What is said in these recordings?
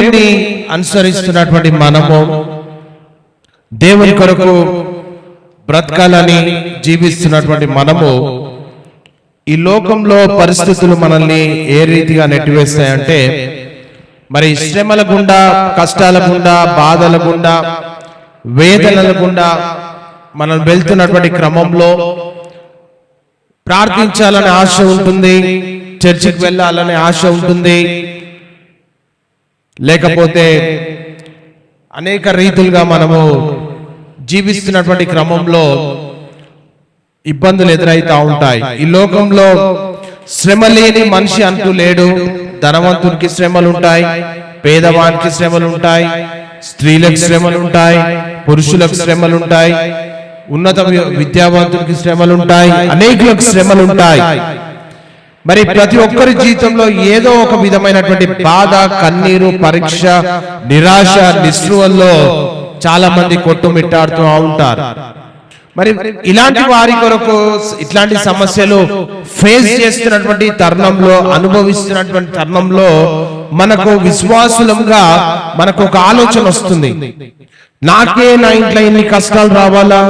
దేవుని అనుసరిస్తున్నటువంటి మనము దేవుని కొరకు బ్రతకాలని జీవిస్తున్నటువంటి మనము ఈ లోకంలో పరిస్థితులు మనల్ని ఏ రీతిగా నెట్టివేస్తాయంటే మరి శ్రమల గుండా, కష్టాల గుండా, బాధల గుండా, వేదనల గుండా మనం వెళ్తున్నటువంటి క్రమంలో ప్రార్థించాలనే ఆశ ఉంటుంది, చర్చికి వెళ్ళాలనే ఆశ ఉంటుంది, లేకపోతే అనేక రీతులుగా మనము జీవిస్తున్నటువంటి క్రమంలో ఇబ్బందులు ఎదురైతా ఉంటాయి. ఈ లోకంలో శ్రమ లేని మనిషి అంటూ లేడు. ధనవంతునికి శ్రమలు ఉంటాయి, పేదవానికి శ్రమలు ఉంటాయి, స్త్రీలకు శ్రమలు ఉంటాయి, పురుషులకు శ్రమలు ఉంటాయి, ఉన్నత విద్యావంతునికి శ్రమలు ఉంటాయి, అనేకులకు శ్రమలు ఉంటాయి. మరి ప్రతి ఒక్కరి జీవితంలో ఏదో ఒక విధమైనటువంటి బాధ, కన్నీరు, పరీక్ష, నిరాశ, నిస్పృహల్లో చాలా మంది కొట్టుమిట్టాడుతూ ఉంటారు. మరి ఇలాంటి వారి కొరకు ఇట్లాంటి సమస్యలు ఫేస్ చేస్తున్నటువంటి తరుణంలో, అనుభవిస్తున్నటువంటి తరుణంలో మనకు విశ్వాసులంగా మనకు ఒక ఆలోచన వస్తుంది. నాకే నా ఇంట్లో ఇన్ని కష్టాలు రావాలా,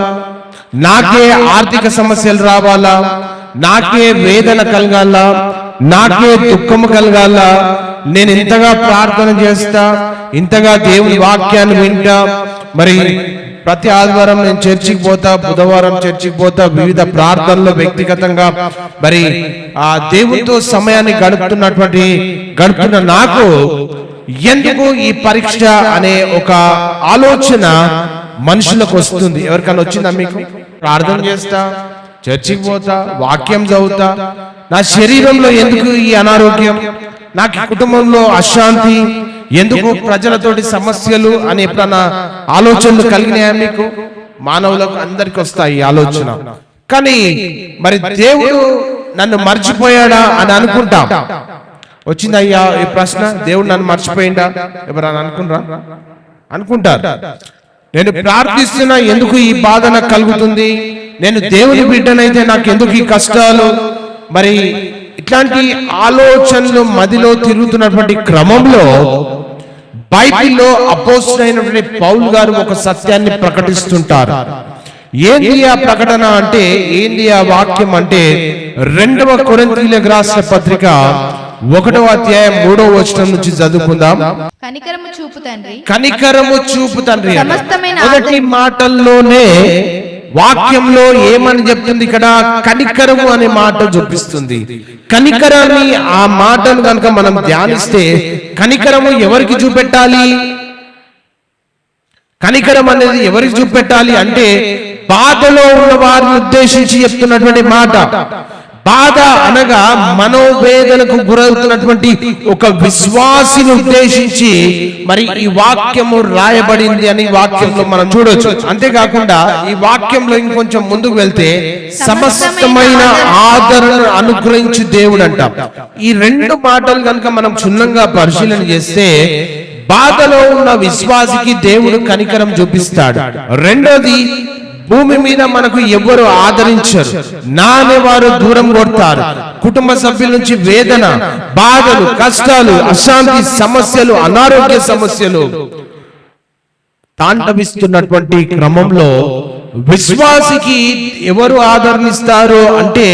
నాకే ఆర్థిక సమస్యలు రావాలా, నాకే వేదన కలగాల, నాకే దుఃఖము కలగాల, నేను ఇంతగా ప్రార్థన చేస్తా, ఇంతగా దేవుని వాక్యాన్ని వింటా, మరి ప్రతి ఆదివారం నేను చర్చికి పోతా, బుధవారం చర్చికి పోతా, వివిధ ప్రార్థనలు వ్యక్తిగతంగా మరి ఆ దేవునితో సమయాన్ని గడుపుతున్న నాకు ఎందుకు ఈ పరీక్ష అనే ఒక ఆలోచన మనుషులకు వస్తుంది. ఎవరికైనా వచ్చిందా? మీకు ప్రార్థన చేస్తా, చర్చికి పోతా, వాక్యం చదువుతా, నా శరీరంలో ఎందుకు ఈ అనారోగ్యం, నాకు కుటుంబంలో అశాంతి, ఎందుకు ప్రజలతోటి సమస్యలు అని ఎప్పుడన్నా ఆలోచనలు కలిగినాయా మీకు? మానవులకు అందరికి వస్తాయి ఈ ఆలోచన. కానీ మరి దేవుడు నన్ను మర్చిపోయాడా అని అనుకుంటాం. వచ్చిందయ్యా ఈ ప్రశ్న, దేవుడు నన్ను మర్చిపోయిందా? ఎవరన్నా అనుకుంటారు. నేను ప్రార్థిస్తున్నా, ఎందుకు ఈ బాధ నాకు కలుగుతుంది? నేను దేవుని బిడ్డనైతే నాకు ఎందుకు ఈ కష్టాలు? మరి ఇట్లాంటి ఆలోచనలు మదిలో తిరుగుతున్నటువంటి క్రమంలో బైబిల్లో అపోస్తలుడైనటువంటి పౌలు గారు ఒక సత్యాన్ని ప్రకటిస్తుంటారు. ఏంది ఆ ప్రకటన అంటే, ఏంది ఆ వాక్యం అంటే, 2వ కొరింథీయులకు రాసిన పత్రిక 1వ అధ్యాయం 3వ వచనం నుంచి చదువుకుందాం. కనికరము చూపు తండ్రి. మొదటి మాటల్లోనే వాక్యంలో ఏమని చెప్తుంది? ఇక్కడ కనికరము అనే మాట చూపిస్తుంది. కనికరాన్ని, ఆ మాటను కనుక మనం ధ్యానిస్తే, కనికరము ఎవరికి చూపెట్టాలి? కనికరం అనేది ఎవరికి చూపెట్టాలి అంటే, బాధలో ఉన్న వారిని ఉద్దేశించి చెప్తున్నటువంటి మాట. బాధ అనగా మనోవేదనకు గురవుతున్నటువంటి ఒక విశ్వాసిని ఉద్దేశించి మరి ఈ వాక్యము రాయబడింది అని వాక్యంలో మనం చూడొచ్చు. అంతేకాకుండా ఈ వాక్యంలో ఇంకొంచెం ముందుకు వెళ్తే, సమస్తమైన ఆదరణ అనుగ్రహించి దేవుడు అంట. ఈ 2 మాటలు కనుక మనం క్షుణ్ణంగా పరిశీలన చేస్తే, బాధలో ఉన్న విశ్వాసికి దేవుడు కనికరం చూపిస్తాడు. రెండోది, భూమి మీద మనకు ఎవ్వరు ఆదరించరు, నానేవారు దూరం కొడతారు. కుటుంబ సభ్యుల నుంచి వేదన, బాధలు, కష్టాలు, అశాంతి సమస్యలు, అనారోగ్య సమస్యలు తాండవిస్తున్నటువంటి క్రమంలో విశ్వాసికి ఎవరు ఆదరణిస్తారు అంటే,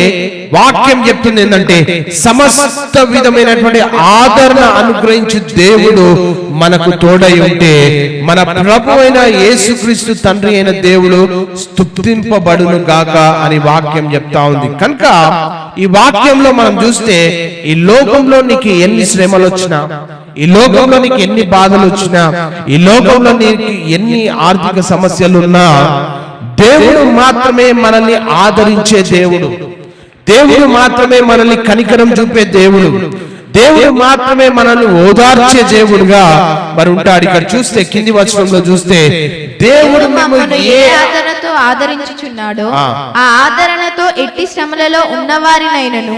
వాక్యం చెప్తుంది ఏంటంటే, సమస్త విధమైనటువంటి ఆదరణ అనుగ్రహించి దేవుడు మనకు తోడై ఉంటే, మన ప్రభు అయిన యేసుక్రీస్తు తండ్రి అయిన దేవుడు స్తుతింపబడును గాక అని వాక్యం చెప్తా ఉంది. కనుక ఈ వాక్యంలో మనం చూస్తే, ఈ లోకంలో నీకు ఎన్ని శ్రమలు వచ్చినా, ఈ లోకంలో నీకు ఎన్ని బాధలు వచ్చినా, ఈ లోకంలో నీకు ఎన్ని ఆర్థిక సమస్యలు ఉన్నా, దేవుడు మాత్రమే మనల్ని ఆదరించే దేవుడు, దేవుడు మాత్రమే మనల్ని కనికరం చూపే దేవుడు, దేవుడు మాత్రమే మనల్ని ఓదార్చే దేవుడుగా మరి ఉంటాడు. ఇక్కడ చూస్తే, కింది వచనంలో చూస్తే, దేవుడు మమ్మల్ని ఏ ఆదరణతో ఆదరించుచున్నాడో ఆ ఆదరణతో ఎట్టి శ్రమలలో ఉన్నవారినైనను.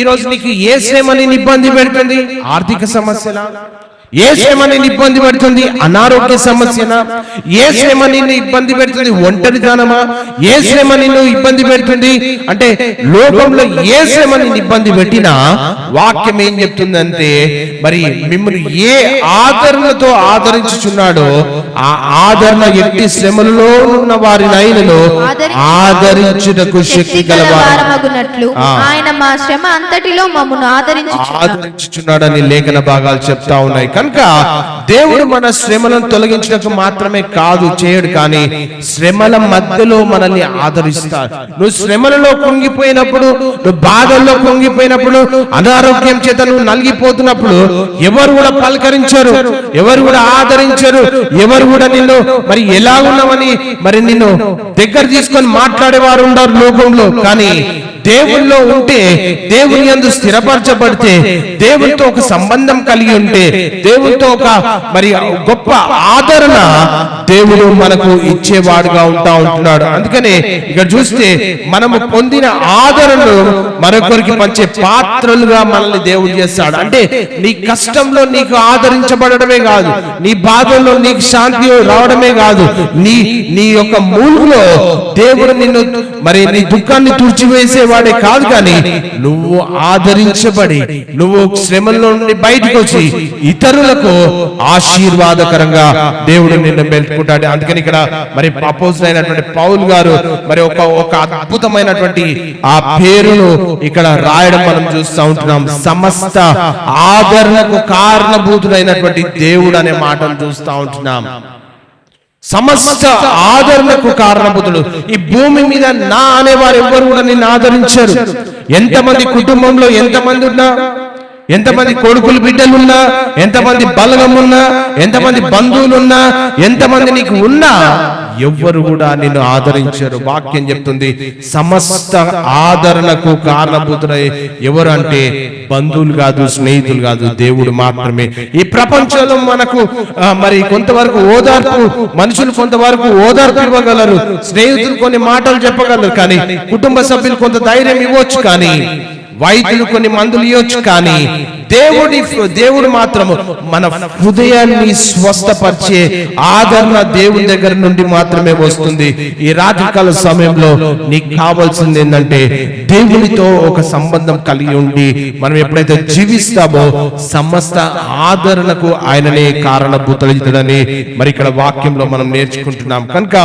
ఈ రోజు నీకు ఏ శ్రమ ఇబ్బంది పెడుతుంది? ఆర్థిక సమస్యలా, ఏ శ్రమ నిన్ను ఇబ్బంది పెడుతుంది? అనారోగ్య సమస్యనా? ఏ శ్రమ నిన్ను ఇబ్బంది పెడుతుంది? ఒంటరితనమా? ఏ శ్రమ నిన్ను ఇబ్బంది పెడుతుంది అంటే లోకంలో ఏ శ్రమ నిన్ను ఇబ్బంది పెట్టినా వాక్యం ఏం చెప్తుందంటే మరి మిమ్మల్ని ఏ ఆదరణతో ఆదరించుచున్నాడో ఆ ఆదరణ ఎట్టి శ్రమలలో ఉన్న వారిని ఆయనను ఆదరించుటకు శక్తి గలవారమగునట్లు ఆయన మా శ్రమ అంతటిలో మమ్మను ఆదరించుచున్నాడని లేఖన భాగాలు చెప్తా ఉన్నాయి. కనుక దేవుడు మన శ్రమలను తొలగించడానికి మాత్రమే కాదు చేయడు, కానీ శ్రమల మధ్యలో మనల్ని ఆదరిస్తాడు. నువ్వు శ్రమలలో కుంగిపోయినప్పుడు, నువ్వు బాధల్లో కుంగిపోయినప్పుడు, అనారోగ్యం చేత నువ్వు నలిగిపోతున్నప్పుడు ఎవరు కూడా పలకరించరు, ఎవరు కూడా ఆదరించరు, ఎవరు కూడా నిన్ను మరి ఎలా ఉన్నావని మరి నిన్ను దగ్గర తీసుకొని మాట్లాడేవారు ఉండరు లోకంలో. కానీ దేవుల్లో ఉంటే, దేవుని యందు స్థిరపరచబడితే, దేవునితో ఒక సంబంధం కలిగి ఉంటే, దేవునితో ఒక మరి గొప్ప ఆదరణ దేవుడు మనకు ఇచ్చేవాడుగా ఉంటున్నాడు. అందుకనే ఇక్కడ చూస్తే మనము పొందిన ఆదరణను మరొకరికి పంచే పాత్రలుగా మనల్ని దేవుడు చేస్తాడు. అంటే నీ కష్టంలో నీకు ఆదరించబడమే కాదు, నీ బాధల్లో నీకు శాంతి రావడమే కాదు, నీ యొక్క మూలుగులో దేవుడు నిన్ను మరి నీ దుఃఖాన్ని తుడిచివేసేవాడే కాదు, కానీ నువ్వు ఆదరించబడి నువ్వు శ్రమల్లో నుండి బయటకు వచ్చి ఇతరులకు ఆశీర్వాదకరంగా దేవుడు నిన్ను మెలుపుకుంటాడు. అందుకని ఇక్కడ మరి అపోస్తలుడు అయినటువంటి పౌలు గారు మరి ఒక అద్భుతమైనటువంటి ఆ పేరును ఇక్కడ రాయడం మనం చూస్తూ ఉంటున్నాం. సమస్త ఆదరణకు కారణభూతుడైనటువంటి దేవుడు అనే మాటను చూస్తూ ఉంటున్నాం. సమస్త ఆదరణకు కారణభూతుడు. ఈ భూమి మీద నా అనేవారు ఎవరు కూడా నిన్ను ఆదరించారు. ఎంతమంది కుటుంబంలో ఎంతమంది ఉన్నా, ఎంతమంది కొడుకులు బిడ్డలున్నా, ఎంతమంది బలగం ఉన్నా, ఎంతమంది బంధువులున్నా, ఎంతమంది నీకు ఉన్నా ఎవ్వరు కూడా నిన్ను ఆదరించారు. వాక్యం చెప్తుంది సమస్త ఆదరణకు కారణభూతుడై ఎవరు అంటే బంధువులు కాదు, స్నేహితులు కాదు, దేవుడు మాత్రమే. ఈ ప్రపంచంలో మనకు మరి కొంతవరకు ఓదార్పు, మనుషులు కొంతవరకు ఓదార్పు ఇవ్వగలరు, స్నేహితులు కొన్ని మాటలు చెప్పగలరు, కానీ కుటుంబ సభ్యులు కొంత ధైర్యం ఇవ్వచ్చు, కానీ వైద్యులు కొన్ని మందులు ఇవ్వచ్చు, కానీ దేవుడు మాత్రము మన హృదయాన్ని స్వస్థపరిచే ఆదరణ దేవుని దగ్గర నుండి మాత్రమే వస్తుంది. ఈ రాత్రికాల సమయంలో నీకు కావాల్సింది ఏంటంటే దేవునితో ఒక సంబంధం కలిగి ఉండి మనం ఎప్పుడైతే జీవిస్తామో సమస్త ఆదరణకు ఆయననే కారణభూతుడని మరి ఇక్కడ వాక్యంలో మనం నేర్చుకుంటున్నాం. కనుక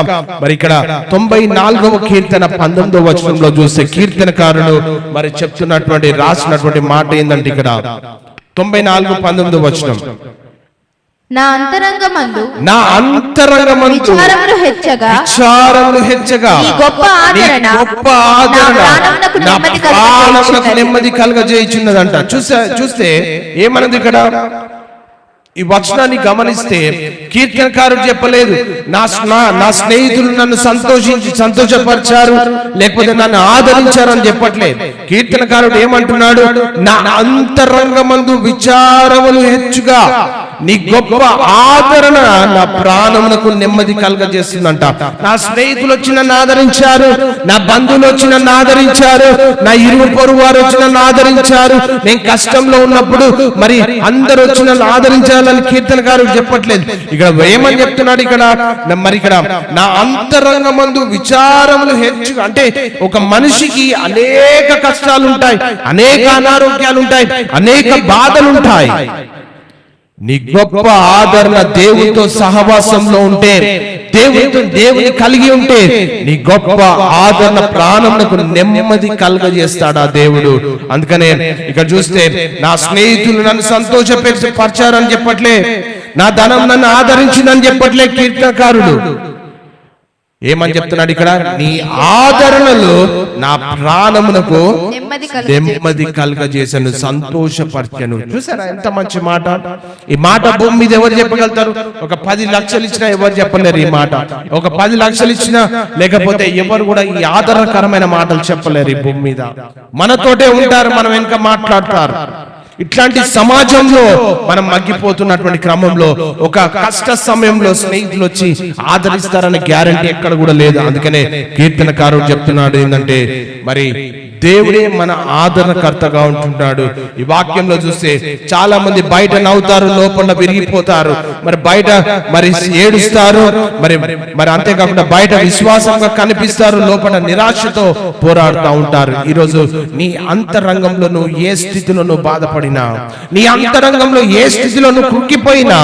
మరి ఇక్కడ 94వ కీర్తన 19వ వచనంలో చూస్తే కీర్తనకారుడు మరి చెప్తున్నటువంటి రాసినటువంటి మాట ఏంటంటే ఇక్కడ 94:19 వచనం, నా అంతరంగమందు విచారములు హెచ్చగా నీ గొప్ప ఆదరణ నా ప్రాణమునకు నెమ్మది కలుగజేయుచున్నదంట. చూస్తే ఏమన్నది ఇక్కడ? ఈ వచనాన్ని గమనిస్తే కీర్తనకారుడు చెప్పలేదు నా స్నేహితులు నన్ను సంతోషపరిచారు లేకపోతే నన్ను ఆదరించారు అని చెప్పట్లేదు. కీర్తనకారుడు ఏమంటున్నాడు? నా అంతరంగమందు విచారములు హెచ్చుగా నీ గొప్ప ఆదరణ నా ప్రాణమునకు నెమ్మది కలుగజేస్తుందంట. నా స్నేహితులు వచ్చి నన్ను ఆదరించారు, నా బంధువులు వచ్చి నన్ను ఆదరించారు, నా ఇరుగు పొరుగు వారు వచ్చి నన్ను ఆదరించారు, నేను కష్టంలో ఉన్నప్పుడు మరి అందరూ వచ్చి నన్ను ఆదరించాలని కీర్తనకారుడు చెప్పట్లేదు. ఇక్కడ ఏమని చెప్తున్నాడు? ఇక్కడ నా అంతరంగమందు విచారములు హెచ్చు అంటే ఒక మనిషికి అనేక కష్టాలు ఉంటాయి, అనేక అనారోగ్యాలు ఉంటాయి, అనేక బాధలు ఉంటాయి. నీ గొప్ప ఆదరణ దేవునితో సహవాసంలో ఉంటే, దేవుని కలిగి ఉంటే నీ గొప్ప ఆదరణ ప్రాణమునకు నెమ్మది కలుగజేస్తాడు ఆ దేవుడు. అందుకనే ఇక్కడ చూస్తే నా స్నేహితులు నన్ను సంతోషపరిచారని చెప్పట్లే, నా ధనం నన్ను ఆదరించిందని చెప్పట్లే కీర్తనకారుడు. ఏమని చెప్తున్నాడు ఇక్కడ? నీ ఆదరణలో నా ప్రాణమునకు నెమ్మది కలుగజేసను, సంతోషపరచను. చూసారా ఎంత మంచి మాట? ఈ మాట భూమి మీద ఎవరు చెప్పగలుగుతారు? ఒక 10 లక్షలు ఇచ్చినా ఎవరు చెప్పలేరు ఈ మాట. ఒక 10 లక్షలు ఇచ్చినా లేకపోతే ఎవరు కూడా ఈ ఆదరణకరమైన మాటలు చెప్పలేరు ఈ భూమి మీద. మనతోటే ఉంటారు, మనం వెనుక మాట్లాడతారు. ఇట్లాంటి సమాజంలో మనం మగ్గిపోతున్నటువంటి క్రమంలో ఒక కష్ట సమయంలో స్నేహితులు వచ్చి ఆదరిస్తారనే గ్యారంటీ ఎక్కడ కూడా లేదు. అందుకనే కీర్తనకారుడు చెప్తున్నాడు ఏంటంటే, మరి దేవుడే మన ఆదరణకర్తగా ఉంటున్నాడు. ఈ వాక్యంలో చూస్తే చాలా మంది బయట నవ్వుతారు, లోపల విరిగిపోతారు. మరి బయట మరి ఏడుస్తారు, మరి అంతేకాకుండా బయట విశ్వాసంగా కనిపిస్తారు, లోపల నిరాశతో పోరాడుతూ ఉంటారు. ఈరోజు నీ అంతరంగంలో నువ్వు ఏ స్థితిలో నువ్వు బాధపడినా, నీ అంతరంగంలో ఏ స్థితిలో నువ్వు కృంగిపోయినా,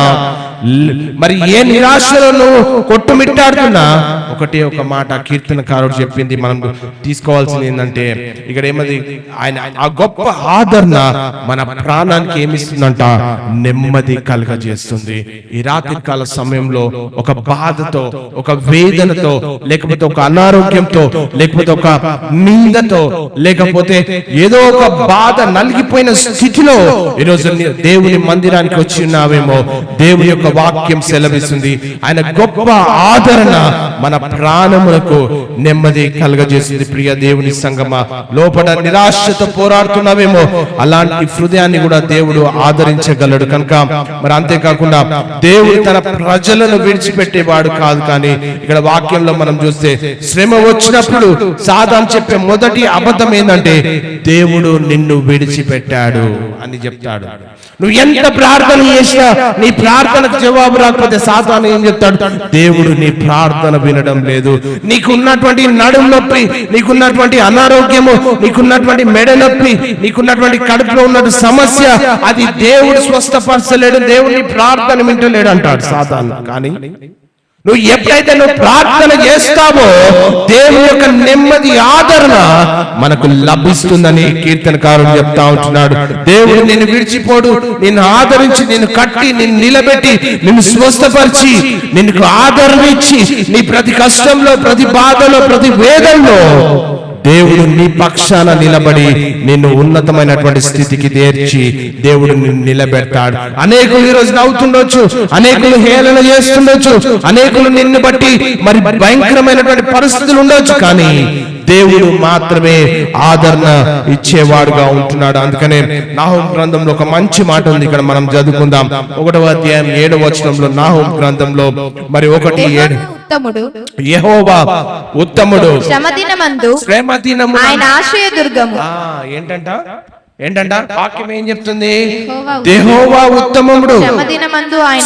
మరి ఏ నిరాశలో నువ్వు కొట్టుమిట్టాడుతున్నా, ఒకటే ఒక మాట కీర్తనకారుడు చెప్పింది మనం తీసుకోవాల్సింది ఏంటంటే, ఇక్కడ ఏమది, ఆయన ఆ గొప్ప ఆదరణ మన ప్రాణానికి ఏమిస్తుందంట, నెమ్మది కలుగజేస్తుంది. ఈ రాత్రి కాల సమయంలో ఒక బాధతో, ఒక వేదనతో, లేకపోతే ఒక అనారోగ్యంతో, లేకపోతే ఒక నిందతో, లేకపోతే ఏదో ఒక బాధ నలిగిపోయిన స్థితిలో ఈరోజు దేవుని మందిరానికి వచ్చి ఉన్నావేమో, దేవుని యొక్క వాక్యం సెలవిస్తుంది, ఆయన గొప్ప ఆదరణ మన ప్రాణములకు నెమ్మది కలుగజేస్తుంది. ప్రియ దేవుని సంగమా, లోపల నిరాశతో పోరాడుతున్నావేమో, అలాంటి హృదయాన్ని కూడా దేవుడు ఆదరించగలడు. కనుక మరి అంతేకాకుండా దేవుడు తన ప్రజలను విడిచిపెట్టేవాడు కాదు. కానీ ఇక్కడ వాక్యంలో మనం చూస్తే శ్రమ వచ్చినప్పుడు సాతాను చెప్పే మొదటి అబద్ధం ఏంటంటే, దేవుడు నిన్ను విడిచిపెట్టాడు అని చెప్తాడు. నువ్వు ఎంత ప్రార్థన చేసినా నీ ప్రార్థనకు జవాబు రాకపోతే సాతాను ఏం చెప్తాడు, దేవుడు నీ ప్రార్థన వినడం లేదు. నీకున్నటువంటి నడుము నొప్పి, నీకున్నటువంటి అనారోగ్యము, నీకున్నటువంటి మెడ నొప్పి, నీకున్నటువంటి కడుపులో ఉన్న సమస్య, అది దేవుడు స్వస్థపరచలేడు, దేవుడు నీ ప్రార్థన వింటలేడు అంటాడు సాతాను. కానీ నువ్వు ఎప్పుడైతే నువ్వు ప్రార్థన చేస్తావో దేవుని యొక్క నెమ్మది ఆదరణ మనకు లభిస్తుందని కీర్తనకారుడు చెప్తా ఉంటున్నాడు. దేవుడు నిన్ను విడిచిపోడు, నిన్ను ఆదరించి, నిన్ను కట్టి, నిన్ను నిలబెట్టి, నిన్ను స్వస్థపరిచి, నిన్ను ఆదరణ ఇచ్చి, నీ ప్రతి కష్టంలో, ప్రతి బాధలో, ప్రతి వేదనలో దేవుడు నీ పక్షాన నిలబడి నిన్ను ఉన్నతమైనటువంటి స్థితికి చేర్చి దేవుడు నిన్ను నిలబెడతాడు. అనేకులు ఈరోజు నవ్వుతుండొచ్చు, అనేకులు హేళన చేస్తుండొచ్చు, అనేకులు నిన్ను బట్టి మరి భయంకరమైనటువంటి పరిస్థితులు ఉండొచ్చు, కానీ దేవుడు మాత్రమే ఆదరణ ఇచ్చేవాడుగా ఉంటున్నాడు. అందుకనే నాహూము గ్రంథంలో ఒక మంచి మాట ఉంది, ఇక్కడ మనం చదువుకుందాం. 1వ అధ్యాయం 7వ వచనంలో, నాహూము గ్రంథంలో మరి 1:7, యెహోవా ఉత్తముడు, శ్రమదినమందు ఆయన ఆశ్రయదుర్గము. ఏంటంట వాక్యం ఏం చెప్తుంది? యెహోవా ఉత్తముడు,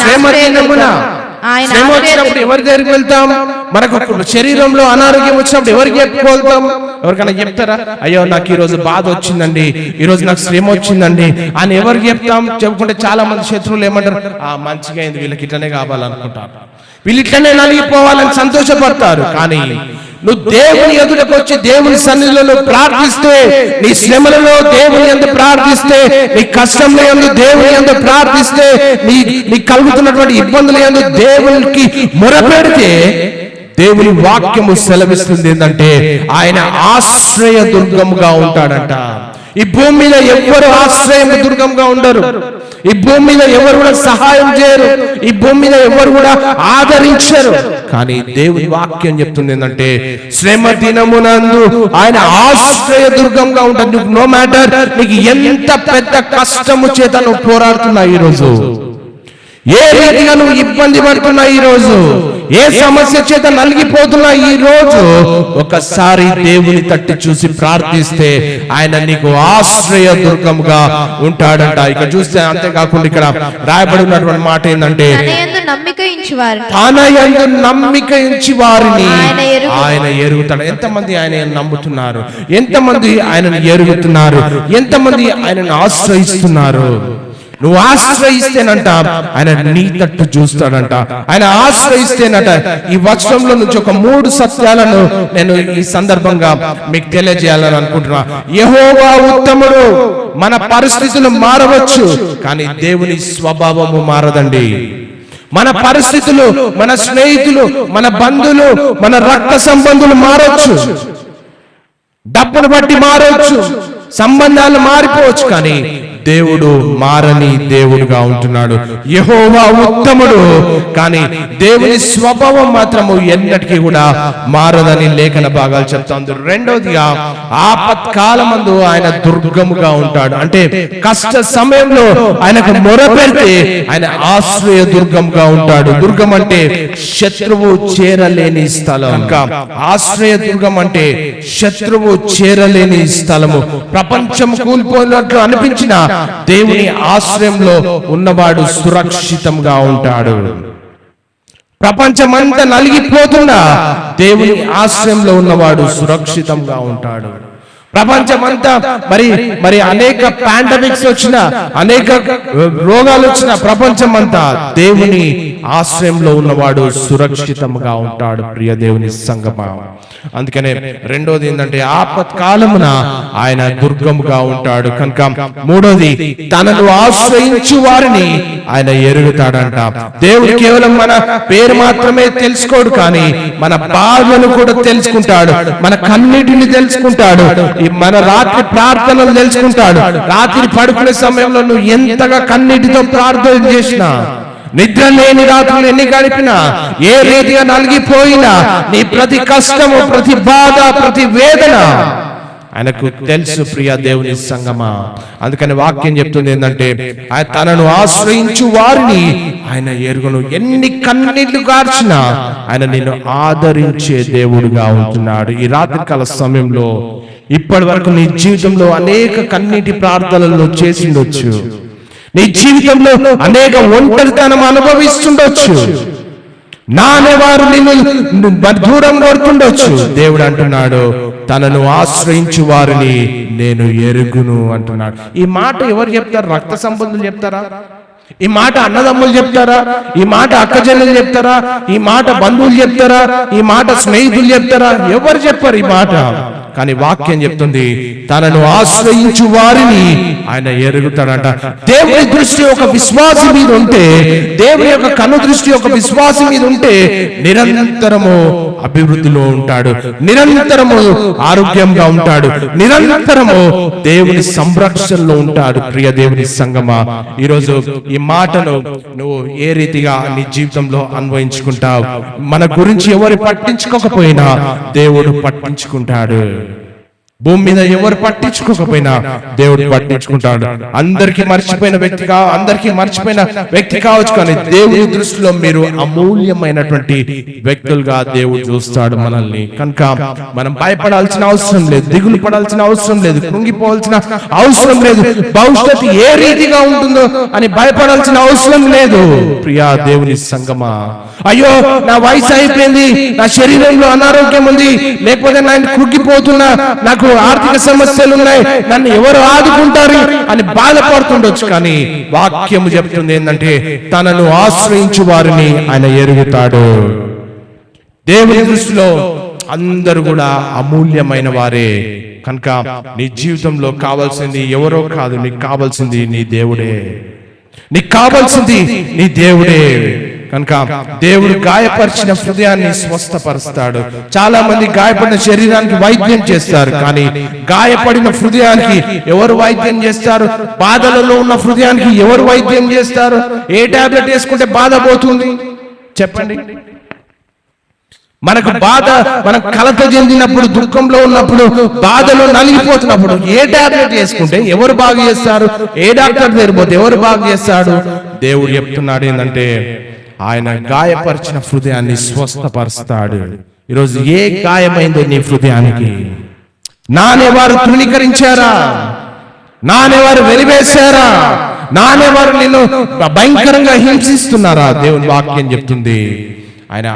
శ్రమదినమున శ్రమ వచ్చినప్పుడు ఎవరి దగ్గరికి వెళ్తాం? మనకు శరీరంలో అనారోగ్యం వచ్చినప్పుడు ఎవరికి చెప్పుకోగలుగుతాం? ఎవరికైనా చెప్తారా? అయ్యో నాకు ఈ రోజు బాధ వచ్చిందండి, ఈ రోజు నాకు శ్రమ వచ్చిందండి అని ఎవరికి చెప్తాం? చెప్పుకుంటే చాలా మంది శత్రువులు ఏమంటారు, మంచిగా అయింది, వీళ్ళకి ఇట్లనే కావాలనుకుంటారు, వీళ్ళు ఇట్లనే నలిగిపోవాలని సంతోషపడతారు. కానీ నువ్వు దేవుని ఎదుటకు వచ్చి దేవుని సన్నిధిలో ప్రార్థిస్తే, నీ శ్రమలలో దేవుని యందు ప్రార్థిస్తే, నీ కష్టంలో యందు దేవుని యందు ప్రార్థిస్తే, నీ కలుగుతున్నటువంటి ఇబ్బందుల యందు దేవునికి మొరపెడితే, దేవుని వాక్యము సెలవిస్తుంది ఏంటంటే, ఆయన ఆశ్రయ దుర్గముగా ఉంటాడంట. ఈ భూమి మీద ఎవరు ఆశ్రయం దుర్గంగా ఉండరు, ఈ భూమి మీద ఎవరు కూడా సహాయం చేయరు, ఈ భూమి మీద ఎవరు కూడా ఆదరించరు. కానీ దేవుని వాక్యం చెప్తుంది ఏంటంటే, శ్రమ దినమునందు ఆయన ఆశ్రయ దుర్గంగా ఉంటాడు. నో మ్యాటర్ నీకు ఎంత పెద్ద కష్టము చేత నువ్వు పోరాడుతున్నా, ఈ రోజు ఏ రీతిగా నువ్వు ఇబ్బంది పడుతున్నా, ఈ రోజు ఏ సమస్య చేత నలిగిపోతున్నా, ఈ రోజు ఒకసారి దేవుని తట్టి చూసి ప్రార్థిస్తే ఆయన నీకు ఆశ్రయ దుర్గంగా ఉంటాడంట. ఇక చూస్తే అంతేకాకుండా ఇక్కడ రాయబడి ఉన్నటువంటి మాట ఏంటంటే, తన యందు నమ్మిక ఉంచి వారిని ఆయన ఎరుగుతాడు. ఎంతమంది ఆయన నమ్ముతున్నారు? ఎంతమంది ఆయనను ఎరుగుతున్నారు? ఎంతమంది ఆయనను ఆశ్రయిస్తున్నారు? నువ్వు ఆశ్రయిస్తేనంట ఆయన నీ తట్టు చూస్తాడంట. ఆయన ఆశ్రయిస్తేనట. ఈ వచనంలో నుంచి ఒక 3 సత్యాలను నేను ఈ సందర్భంగా మీకు తెలియజేయాలని అనుకుంటున్నా. యెహోవా ఉత్తముడు. మన పరిస్థితులు మారవచ్చు, కానీ దేవుని స్వభావము మారదండి. మన పరిస్థితులు, మన స్నేహితులు, మన బంధువులు, మన రక్త సంబంధులు మారవచ్చు, డబ్బును బట్టి మారవచ్చు, సంబంధాలు మారిపోవచ్చు, కానీ దేవుడు మారని దేవుడుగా ఉంటున్నాడు. యెహోవా ఉత్తముడు, కానీ దేవుని స్వభావం మాత్రము ఎన్నటికీ కూడా మారదని లేఖన భాగాలు చెప్తాంది. రెండోదిగా ఆపత్కాలమందు ఆయన దుర్గముగా ఉంటాడు. అంటే కష్ట సమయంలో ఆయనకు మొరపెడితే ఆయన ఆశ్రయ దుర్గంగా ఉంటాడు. దుర్గం అంటే శత్రువు చేరలేని స్థలం. ఇంకా ఆశ్రయ దుర్గం అంటే శత్రువు చేరలేని స్థలము. ప్రపంచం కూలిపోయినట్లు అనిపించిన దేవుని ఆశ్రయంలో ఉన్నవాడు సురక్షితంగా ఉంటాడు. ప్రపంచమంతా నలిగిపోతున్నా దేవుని ఆశ్రయంలో ఉన్నవాడు సురక్షితంగా ఉంటాడు. ప్రపంచమంతా మరి అనేక పాండమిక్స్ వచ్చిన, అనేక రోగాలు వచ్చిన, ప్రపంచమంతా దేవుని ఆశ్రయంలో ఉన్నవాడు సురక్షితంగా ఉంటాడు. ప్రియ దేవుని సంగమా, అందుకనే రెండోది ఏంటంటే ఆపత్కాలమున ఆయన దుర్గముగా ఉంటాడు. కనుక మూడోది తనను ఆశ్రయించు వారిని ఆయన ఎరుగుతాడంట. దేవుడు కేవలం మన పేరు మాత్రమే తెలుసుకోడు, కానీ మన బాధలను కూడా తెలుసుకుంటాడు, మన కన్నీటిని తెలుసుకుంటాడు, మన రాత్రి ప్రార్థనలు తెలుసుకుంటాడు. రాత్రి పడుకునే సమయంలో నువ్వు ఎంతగా కన్నీటితో ప్రార్థన చేసినా, నిద్ర లేని రాత్రులు ఎన్ని గడిపినా, ఏ రీతిగా నలిగిపోయినా, నీ ప్రతి కష్టము, ప్రతి బాధ, ప్రతి వేదన ఆయనకు తెలుసు. ప్రియ దేవుని సంగమా, అందుకని వాక్యం చెప్తుంది ఏంటంటే ఆయన తనను ఆశ్రయించు వారిని ఆయన ఎరుగును. ఎన్ని కన్నీళ్లు గార్చినా ఆయన నిన్ను ఆదరించే దేవుడుగా ఉంటున్నాడు. ఈ రాత్రికాల సమయంలో ఇప్పటి వరకు నీ జీవితంలో అనేక కన్నీటి ప్రార్థనలు చేసిండొచ్చు, నీ జీవితంలో అనేక ఒంటరితనం అనుభవిస్తుండొచ్చు, నానేవారు నిన్ను దూరం కొడుతుండొచ్చు. దేవుడు అంటున్నాడు తనను ఆశ్రయించు వారిని నేను ఎరుగును అంటున్నాడు. ఈ మాట ఎవరు చెప్తారు? రక్త సంబంధులు చెప్తారా? ఈ మాట అన్నదమ్ములు చెప్తారా? ఈ మాట అక్కజనులు చెప్తారా? ఈ మాట బంధువులు చెప్తారా? ఈ మాట స్నేహితులు చెప్తారా? ఎవరు చెప్పారు ఈ మాట? కానీ వాక్యం చెప్తుంది తనను ఆశ్రయించు వారిని ఆయన ఎరుగుతాడంట. దేవుని దృష్టి ఒక విశ్వాసి మీద ఉంటే, దేవుని యొక్క కన్ను దృష్టి ఒక విశ్వాసి మీద ఉంటే నిరంతరము అభివృద్ధిలో ఉంటాడు, నిరంతరము ఆరోగ్యంగా ఉంటాడు, నిరంతరము దేవుని సంరక్షణలో ఉంటాడు. ప్రియ దేవుని సంగమా, ఈరోజు ఈ మాటను నువ్వు ఏ రీతిగా నీ జీవితంలో అన్వయించుకుంటావు? మన గురించి ఎవరు పట్టించుకోకపోయినా దేవుడు పట్టించుకుంటాడు. భూమి మీద ఎవరు పట్టించుకోకపోయినా దేవుడు పట్టించుకుంటాడు. అందరికీ మర్చిపోయిన వ్యక్తి కావచ్చు, కానీ దేవుని దృష్టిలో మీరు అమూల్యమైనటువంటి వ్యక్తులుగా దేవుడు చూస్తాడు మనల్ని. కనుక మనం భయపడాల్సిన అవసరం లేదు, దిగులు పడాల్సిన అవసరం లేదు, కృంగిపోవాల్సిన అవసరం లేదు, భవిష్యత్తు ఏ రీతిగా ఉంటుందో అని భయపడాల్సిన అవసరం లేదు. ప్రియా దేవుని సంగమా, అయ్యో నా వయసు అయిపోయింది, నా శరీరంలో అనారోగ్యం ఉంది, లేకపోతే నేను కృంగిపోతున్నా, నాకు ఆర్థిక సమస్యలు ఉన్నాయి, నన్ను ఎవరు ఆదుకుంటారు అని బాధపడుతుండొచ్చు. కానీ వాక్యము చెప్తుంది ఏంటంటే తనను ఆశ్రయించు వారిని ఆయన ఎరుగుతాడు. దేవుని దృష్టిలో అందరూ కూడా అమూల్యమైన వారే. కనుక నీ జీవితంలో కావాల్సింది ఎవరో కాదు, నీకు కావాల్సింది నీ దేవుడే, నీకు కావాల్సింది నీ దేవుడే. కనుక దేవుడు గాయపరిచిన హృదయాన్ని స్వస్థపరుస్తాడు. చాలా మంది గాయపడిన శరీరానికి వైద్యం చేస్తారు, కానీ గాయపడిన హృదయానికి ఎవరు వైద్యం చేస్తారు? బాధలలో ఉన్న హృదయానికి ఎవరు వైద్యం చేస్తారు? ఏ టాబ్లెట్ వేసుకుంటే బాధ పోతుంది చెప్పండి? మనకు బాధ, మనం కలత చెందినప్పుడు, దుఃఖంలో ఉన్నప్పుడు, బాధలో నలిగిపోతున్నప్పుడు ఏ టాబ్లెట్ వేసుకుంటే ఎవరు బాగు చేస్తారు? ఏ డాక్టర్ దగ్గర పోతే ఎవరు బాగు చేస్తాడు? దేవుడు చెప్తున్నాడు ఏంటంటే ఆయన గాయపరిచిన హృదయాన్ని స్వస్థపరుస్తాడు. ఈరోజు ఏ గాయమైందో నీ హృదయానికి? నానేవారు తృణీకరించారా? నానేవారు వెలివేశారా? నానేవారు నిన్ను భయంకరంగా హింసిస్తున్నారా? దేవుని వాక్యం చెప్తుంది ఆయన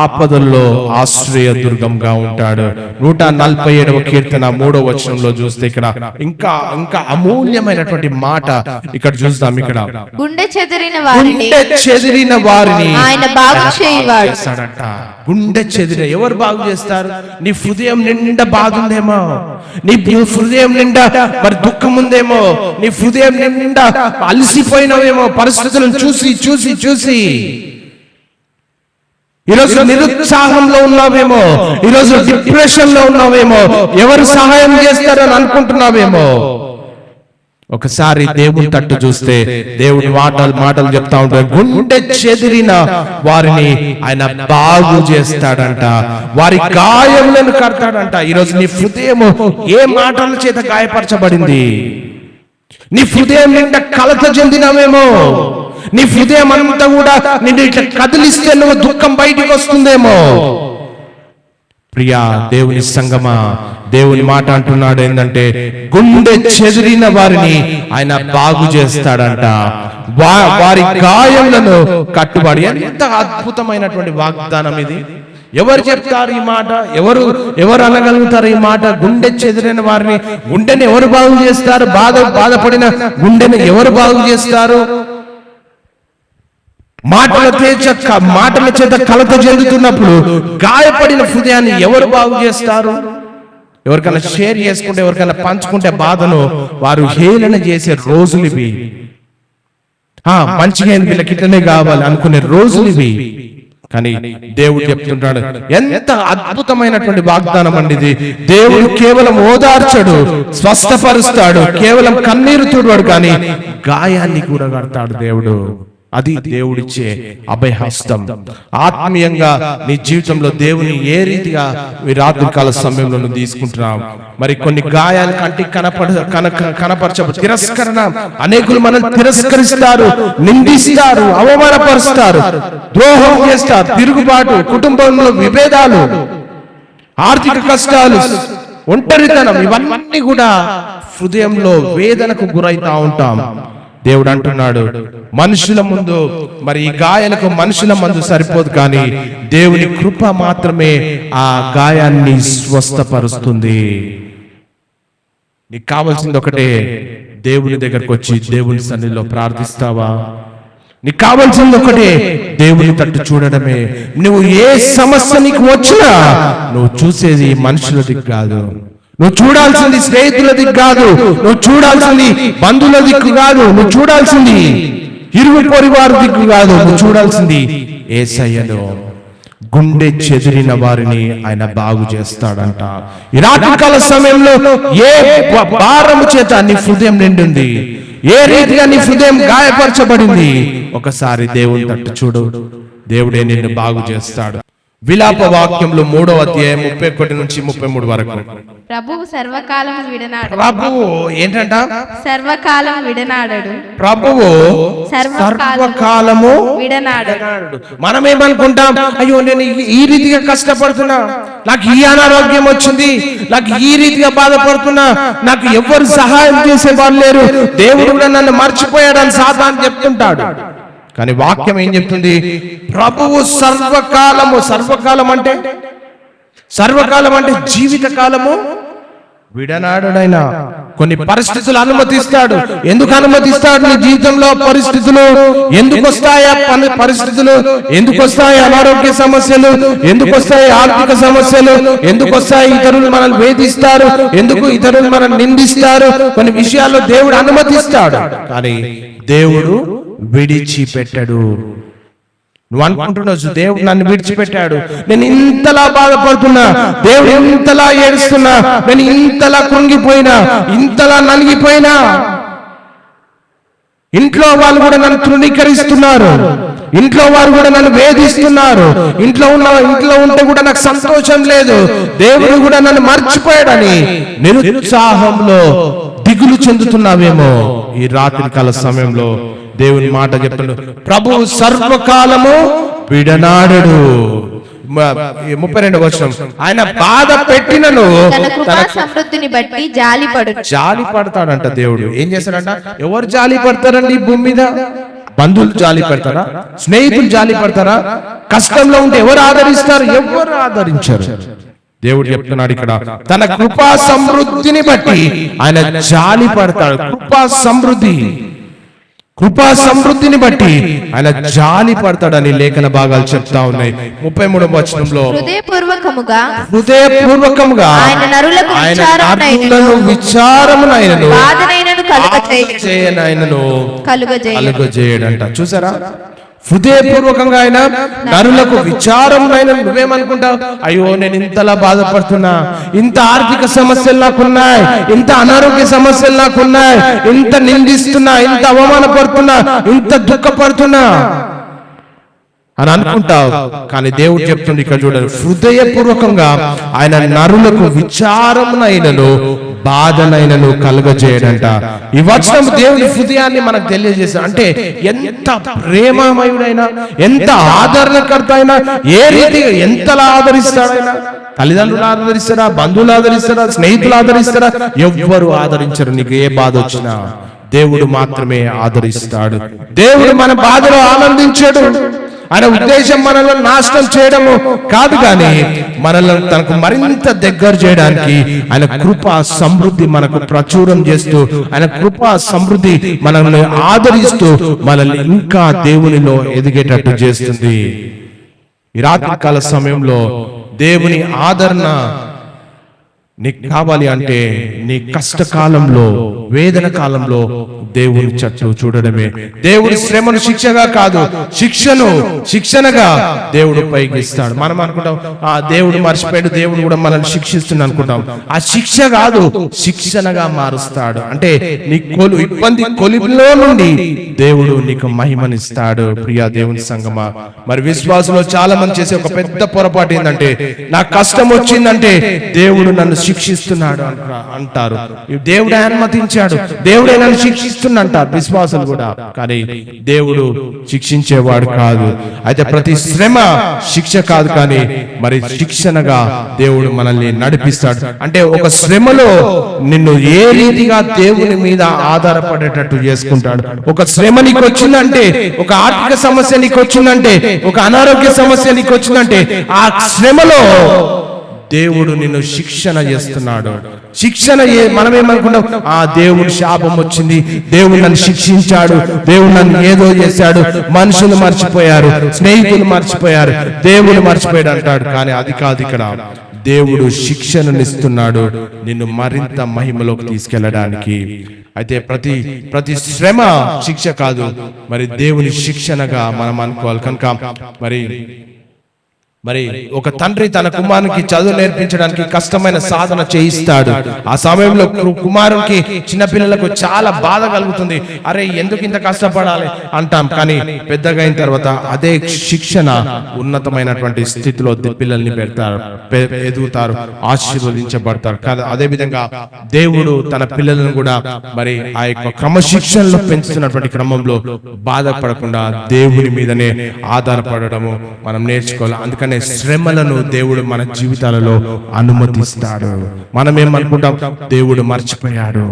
ఆపదల్లో ఆశ్రయ దుర్గంగా ఉంటాడు. 147వ కీర్తన 3వ వచనంలో చూస్తే ఇక్కడ ఇంకా అమూల్యమైనటువంటి మాట ఇక్కడ చూస్తాం. ఇక్కడ గుండె చెదిరిన వారిని ఆయన బాగు చేయువాడు. గుండె చెదిరిన ఎవరు బాగు చేస్తారు? నీ హృదయం నిండా బాధ ఉందేమో, నీ హృదయం నిండా మరి దుఃఖం ఉందేమో, నీ హృదయం నిండా అలసిపోయినవేమో పరిస్థితులను చూసి చూసి చూసి. ఈరోజు నిరుత్సాహంలో ఉన్నావేమో, ఈరోజు డిప్రెషన్ లో ఉన్నావేమో, ఎవరు సహాయం చేస్తారని అనుకుంటున్నావేమో. ఒకసారి దేవుని తట్టు చూస్తే దేవుని మాటలు చెప్తా ఉంటాడు. గుండె చెదిరిన వారిని ఆయన బాగు చేస్తాడంట, వారి గాయములను కడతాడంట. ఈరోజు నీ హృదయం ఏ మాటల చేత గాయపరచబడింది? నీ హృదయం నిండా కలత చెందినవేమో, నీ హృదయం అంతా కూడా నిన్ను ఇట్లా కదిలిస్తే నువ్వు దుఃఖం బయటికి వస్తుందేమో. ప్రియా దేవుని సంగమా, దేవుని మాట అంటున్నాడు ఏంటంటే గుండె చెదిరిన వారిని ఆయన బాగు చేస్తాడంట, వారి గాయములను కట్టుబడి. ఎంత అద్భుతమైనటువంటి వాగ్దానం ఇది! ఎవరు చెప్తారు ఈ మాట? ఎవరు అనగలుగుతారు ఈ మాట? గుండె చెదిరిన వారిని, గుండెని ఎవరు బాగు చేస్తారు? బాధపడిన గుండెని ఎవరు బాగు చేస్తారు? మాటల చేత కలత చెందుతున్నప్పుడు గాయపడిన హృదయాన్ని ఎవరు బాగు చేస్తారు? ఎవరికైనా షేర్ చేసుకుంటే, ఎవరికైనా పంచుకుంటే బాధను వారు హేళన చేసే రోజులు ఇవి. మంచిగా వీళ్ళకి ఇట్లనే కావాలి అనుకునే రోజులు ఇవి. కానీ దేవుడు చెప్తుంటాడు, ఎంత అద్భుతమైనటువంటి వాగ్దానం అండి ఇది. దేవుడు కేవలం ఓదార్చడు, స్వస్థపరుస్తాడు, కేవలం కన్నీరు తుడవాడు, కానీ గాయాన్ని కూడా కడతాడు దేవుడు. అది దేవుడిచ్చే అభయహస్తం. ఆత్మీయంగా నీ జీవితంలో దేవుని ఏ రీతిగా ఈ రాత్రికాల సమయంలో నువ్వు తీసుకుంటున్నావు? మరి కొన్ని గాయాలు కంటికి కనపరచ తిరస్కరణ, అనేకులు మనం తిరస్కరిస్తారు, నిందిస్తారు, అవమానపరుస్తారు, ద్రోహం చేస్తారు, తిరుగుబాటు, కుటుంబంలో విభేదాలు, ఆర్థిక కష్టాలు, ఒంటరితనం, ఇవన్నీ కూడా హృదయంలో వేదనకు గురైతా ఉంటాం. దేవుడు అంటున్నాడు, మనుషుల ముందు మరి ఈ గాయాలకు మనుషుల ముందు సరిపోదు, కానీ దేవుని కృప మాత్రమే ఆ గాయాన్ని స్వస్థపరుస్తుంది. నీకు కావాల్సింది ఒకటే, దేవుని దగ్గరకు వచ్చి దేవుని సన్నిధిలో ప్రార్థిస్తావా? నీకు కావాల్సింది ఒకటే, దేవుని తట్టు చూడడమే. నువ్వు ఏ సమస్య నీకు వచ్చినా నువ్వు చూసేది మనుషుల దిక్కు కాదు, నువ్వు చూడాల్సింది స్నేహితుల దిక్కు కాదు, నువ్వు చూడాల్సింది బంధువుల దిక్కు కాదు, నువ్వు చూడాల్సింది ఇరుగు పొరుగు దిక్కు కాదు, నువ్వు చూడాల్సింది యేసయ్యను. గుండె చెదిరిన వారిని ఆయన బాగు చేస్తాడంట. ఈ రాత్రికాల సమయంలో ఏ భారము చేత నీ హృదయం నిండింది, ఏ రీతిగా నీ హృదయం గాయపరచబడింది, ఒకసారి దేవుని తట్టు చూడు, దేవుడే నిన్ను బాగు చేస్తాడు. విలాప వాక్యంలో 3వ అధ్యాయం 31 నుంచి 33 వరకు. ప్రభువు సర్వకాలం విడనాడు. ప్రభువు ఏంటంట? సర్వకాలం విడనాడడు. ప్రభువు సర్వకాలము విడనాడు. మనం ఏమనుకుంటాం? అయ్యో నేను ఈ రీతిగా కష్టపడుతున్నా, నాకు ఈ అనారోగ్యం వచ్చింది, నాకు ఈ రీతిగా బాధపడుతున్నా, నాకు ఎవరు సహాయం చేసే వాళ్ళు లేరు, దేవుడు కూడా నన్ను మర్చిపోయాడని సాతాను చెప్తుంటాడు. కానీ వాక్యం ఏం చెప్తుంది? ప్రభువు సర్వకాలము, సర్వకాలం అంటే జీవిత కాలము విడనాడైన కొన్ని పరిస్థితులు అనుమతిస్తాడు. ఎందుకు అనుమతిస్తాడు? నీ జీవితంలో పరిస్థితులు ఎందుకు వస్తాయి? పరిస్థితులు ఎందుకు వస్తాయి? అనారోగ్య సమస్యలు ఎందుకు వస్తాయి? ఆర్థిక సమస్యలు ఎందుకు వస్తాయి? ఇతరులు మనల్ని వేధిస్తారు, ఎందుకు ఇతరులు మనల్ని నిందిస్తారు? కొన్ని విషయాల్లో దేవుడు అనుమతిస్తాడు, కానీ దేవుడు విడిచిపెట్టడు. నువ్వు అనుకుంటున్నావు, దేవుడు నన్ను విడిచిపెట్టాడు, నేను ఇంతలా బాధపడుతున్నా, దేవుడు ఇంతలా ఏడుస్తున్నా, నేను ఇంతలా కృంగిపోయినా, ఇంతలా నలిగిపోయినా, ఇంట్లో వాళ్ళు కూడా నన్ను తృణీకరిస్తున్నారు, ఇంట్లో వారు కూడా నన్ను వేధిస్తున్నారు, ఇంట్లో ఉంటే కూడా నాకు సంతోషం లేదు, దేవుడు కూడా నన్ను మర్చిపోయాడని నిరుత్సాహంలో దిగులు చెందుతున్నావేమో. ఈ రాత్రికాల సమయంలో దేవుని మాట చెప్తున్నాడు, ప్రభువు సర్వకాలము విడనాడడు. 32వ వచనం, ఆయన బాధ పెట్టినను తన కృపా సమృద్ధిని బట్టి జాలి పడతాడంట. దేవుడు ఏం చేస్తాడంట? ఎవరు జాలి పడతారండి ఈ భూమి మీద? బంధువులు జాలి పడతారా? స్నేహితులు జాలి పడతారా? కష్టంలో ఉంటే ఎవరు ఆదరిస్తారు? ఎవరు ఆదరించారు? దేవుడు చెప్తున్నాడు ఇక్కడ, తన కృపా సమృద్ధిని బట్టి ఆయన జాలి పడతాడు. కృపా సమృద్ధిని బట్టి ఆయన జాలి పడతాడని లేఖన భాగాలు చెప్తా ఉన్నాయి. 33వ వచనంలో, హృదయపూర్వకముగా ఆయన నరులకు విచారమునైనను కలుగజేయడంట. చూసారా? హృదయపూర్వకంగా ఆయన నరులకు విచారమునైన. నువ్వేమనుకుంటావు? అయ్యో నేను ఇంతలా బాధపడుతున్నా, ఇంత ఆర్థిక సమస్యలు నాకున్నాయి, ఇంత అనారోగ్య సమస్యలు నాకున్నాయి, ఇంత నిందిస్తున్నా, ఇంత అవమానపడుతున్నా, ఇంత దుఃఖపడుతున్నా అని అనుకుంటావు. కానీ దేవుడు చెప్తుంది ఇక్కడ చూడండి, హృదయపూర్వకంగా ఆయన నరులకు విచారమునైనను బాధనైనను కలుగజేయడంట. ఈ వచనం దేవుని హృదయాన్ని మనకు తెలియజేస్తాడు. అంటే ఎంత ప్రేమమయుడైనా, ఎంత ఆదరణకర్త అయినా, ఏ రీతిగా ఎంతలా ఆదరిస్తాడైనా. తల్లిదండ్రులు ఆదరిస్తారా, బంధువులు ఆదరిస్తారా, స్నేహితులు ఆదరిస్తారా? ఎవ్వరు ఆదరించరు. నీకు ఏ బాధ వచ్చినా దేవుడు మాత్రమే ఆదరిస్తాడు. దేవుడు మన బాధలో ఆనందించాడు. ఆయన ఉద్దేశం మనల్ని నాశనం చేయడము కాదు, కానీ మనల్ని తనకు మరింత దగ్గర చేయడానికి ఆయన కృపా సమృద్ధి మనకు ప్రచురం చేస్తూ, ఆయన కృపా సమృద్ధి మనల్ని ఆదరిస్తూ మనల్ని ఇంకా దేవునిలో ఎదిగేటట్టు చేస్తుంది. ఈ రాత్రికాల సమయంలో దేవుని ఆదరణ నీకు కావాలి అంటే నీ కష్టకాలంలో, వేదన కాలంలో దేవుని చుట్టూ చూడడమే. దేవుడి శ్రమను శిక్షగా కాదు, శిక్షణగా దేవుడు పైకి ఇస్తాడు. మనం అనుకుంటాం ఆ దేవుడు మర్చిపోయాడు, దేవుడు కూడా మనల్ని శిక్షిస్తుంది అనుకుంటాం. ఆ శిక్ష కాదు, శిక్షణగా మారుస్తాడు. అంటే నీ ఇబ్బంది కొలిలో నుండి దేవుడు నీకు మహిమనిస్తాడు. ప్రియా దేవుని సంగమా, మరి విశ్వాసంలో చాలా మంది చేసే ఒక పెద్ద పొరపాటు ఏంటంటే, నా కష్టం వచ్చిందంటే దేవుడు నన్ను శిక్షిస్తున్నాడు అంటారు. దేవుడే అనుమతించాడు, దేవుడే నన్ను శిక్షిస్తున్నంటారు విశ్వాసులు కూడా. కానీ దేవుడు శిక్షించేవాడు కాదు. అయితే ప్రతి శ్రమ శిక్ష కాదు, కానీ మరి శిక్షణగా దేవుడు మనల్ని నడిపిస్తాడు. అంటే ఒక శ్రమలో నిన్ను ఏ రీతిగా దేవుని మీద ఆధారపడేటట్టు చేసుకుంటాడు. ఒక శ్రమ నీకు వచ్చిందంటే, ఒక ఆర్థిక సమస్య నీకు వచ్చిందంటే, ఒక అనారోగ్య సమస్య నీకు వచ్చిందంటే, ఆ శ్రమలో దేవుడు నిన్ను శిక్షణ చేస్తున్నాడు. మనం ఏమనుకుంటాం, ఆ దేవుడు శాపం వచ్చింది, దేవుడు నన్ను శిక్షించాడు, దేవుడు నన్ను ఏదో చేశాడు, మనుషులు మర్చిపోయారు, స్నేహితులు మర్చిపోయారు, దేవుడు మర్చిపోయాడు అంటాడు. కానీ అది కాదు. ఇక్కడ దేవుడు శిక్షణనిస్తున్నాడు నిన్ను మరింత మహిమలోకి తీసుకెళ్ళడానికి. అయితే ప్రతి శ్రమ శిక్ష కాదు, మరి దేవుని శిక్షణగా మనం అనుకోవాలి. కనుక మరి ఒక తండ్రి తన కుమారునికి చదువు నేర్పించడానికి కష్టమైన సాధన చేయిస్తాడు. ఆ సమయంలో కుమారునికి, చిన్నపిల్లలకు చాలా బాధ కలుగుతుంది. అరే ఎందుకు ఇంత కష్టపడాలి అంటాం. కానీ పెద్దగా అయిన తర్వాత అదే శిక్షణ ఉన్నతమైనటువంటి స్థితిలో పిల్లల్ని ఎదుగుతారు, ఆశీర్వదించబడతారు. అదే విధంగా దేవుడు తన పిల్లలను కూడా మరి ఆ యొక్క క్రమశిక్షణలో పెంచుతున్నటువంటి క్రమంలో బాధపడకుండా దేవుని మీదనే ఆధారపడము మనం నేర్చుకోవాలి. అందుకని శ్రమలను దేవుడు మన జీవితాలలో అనుమతిస్తాడు. మనం ఏమనుకుంటాం, దేవుడు మర్చిపోయాడు,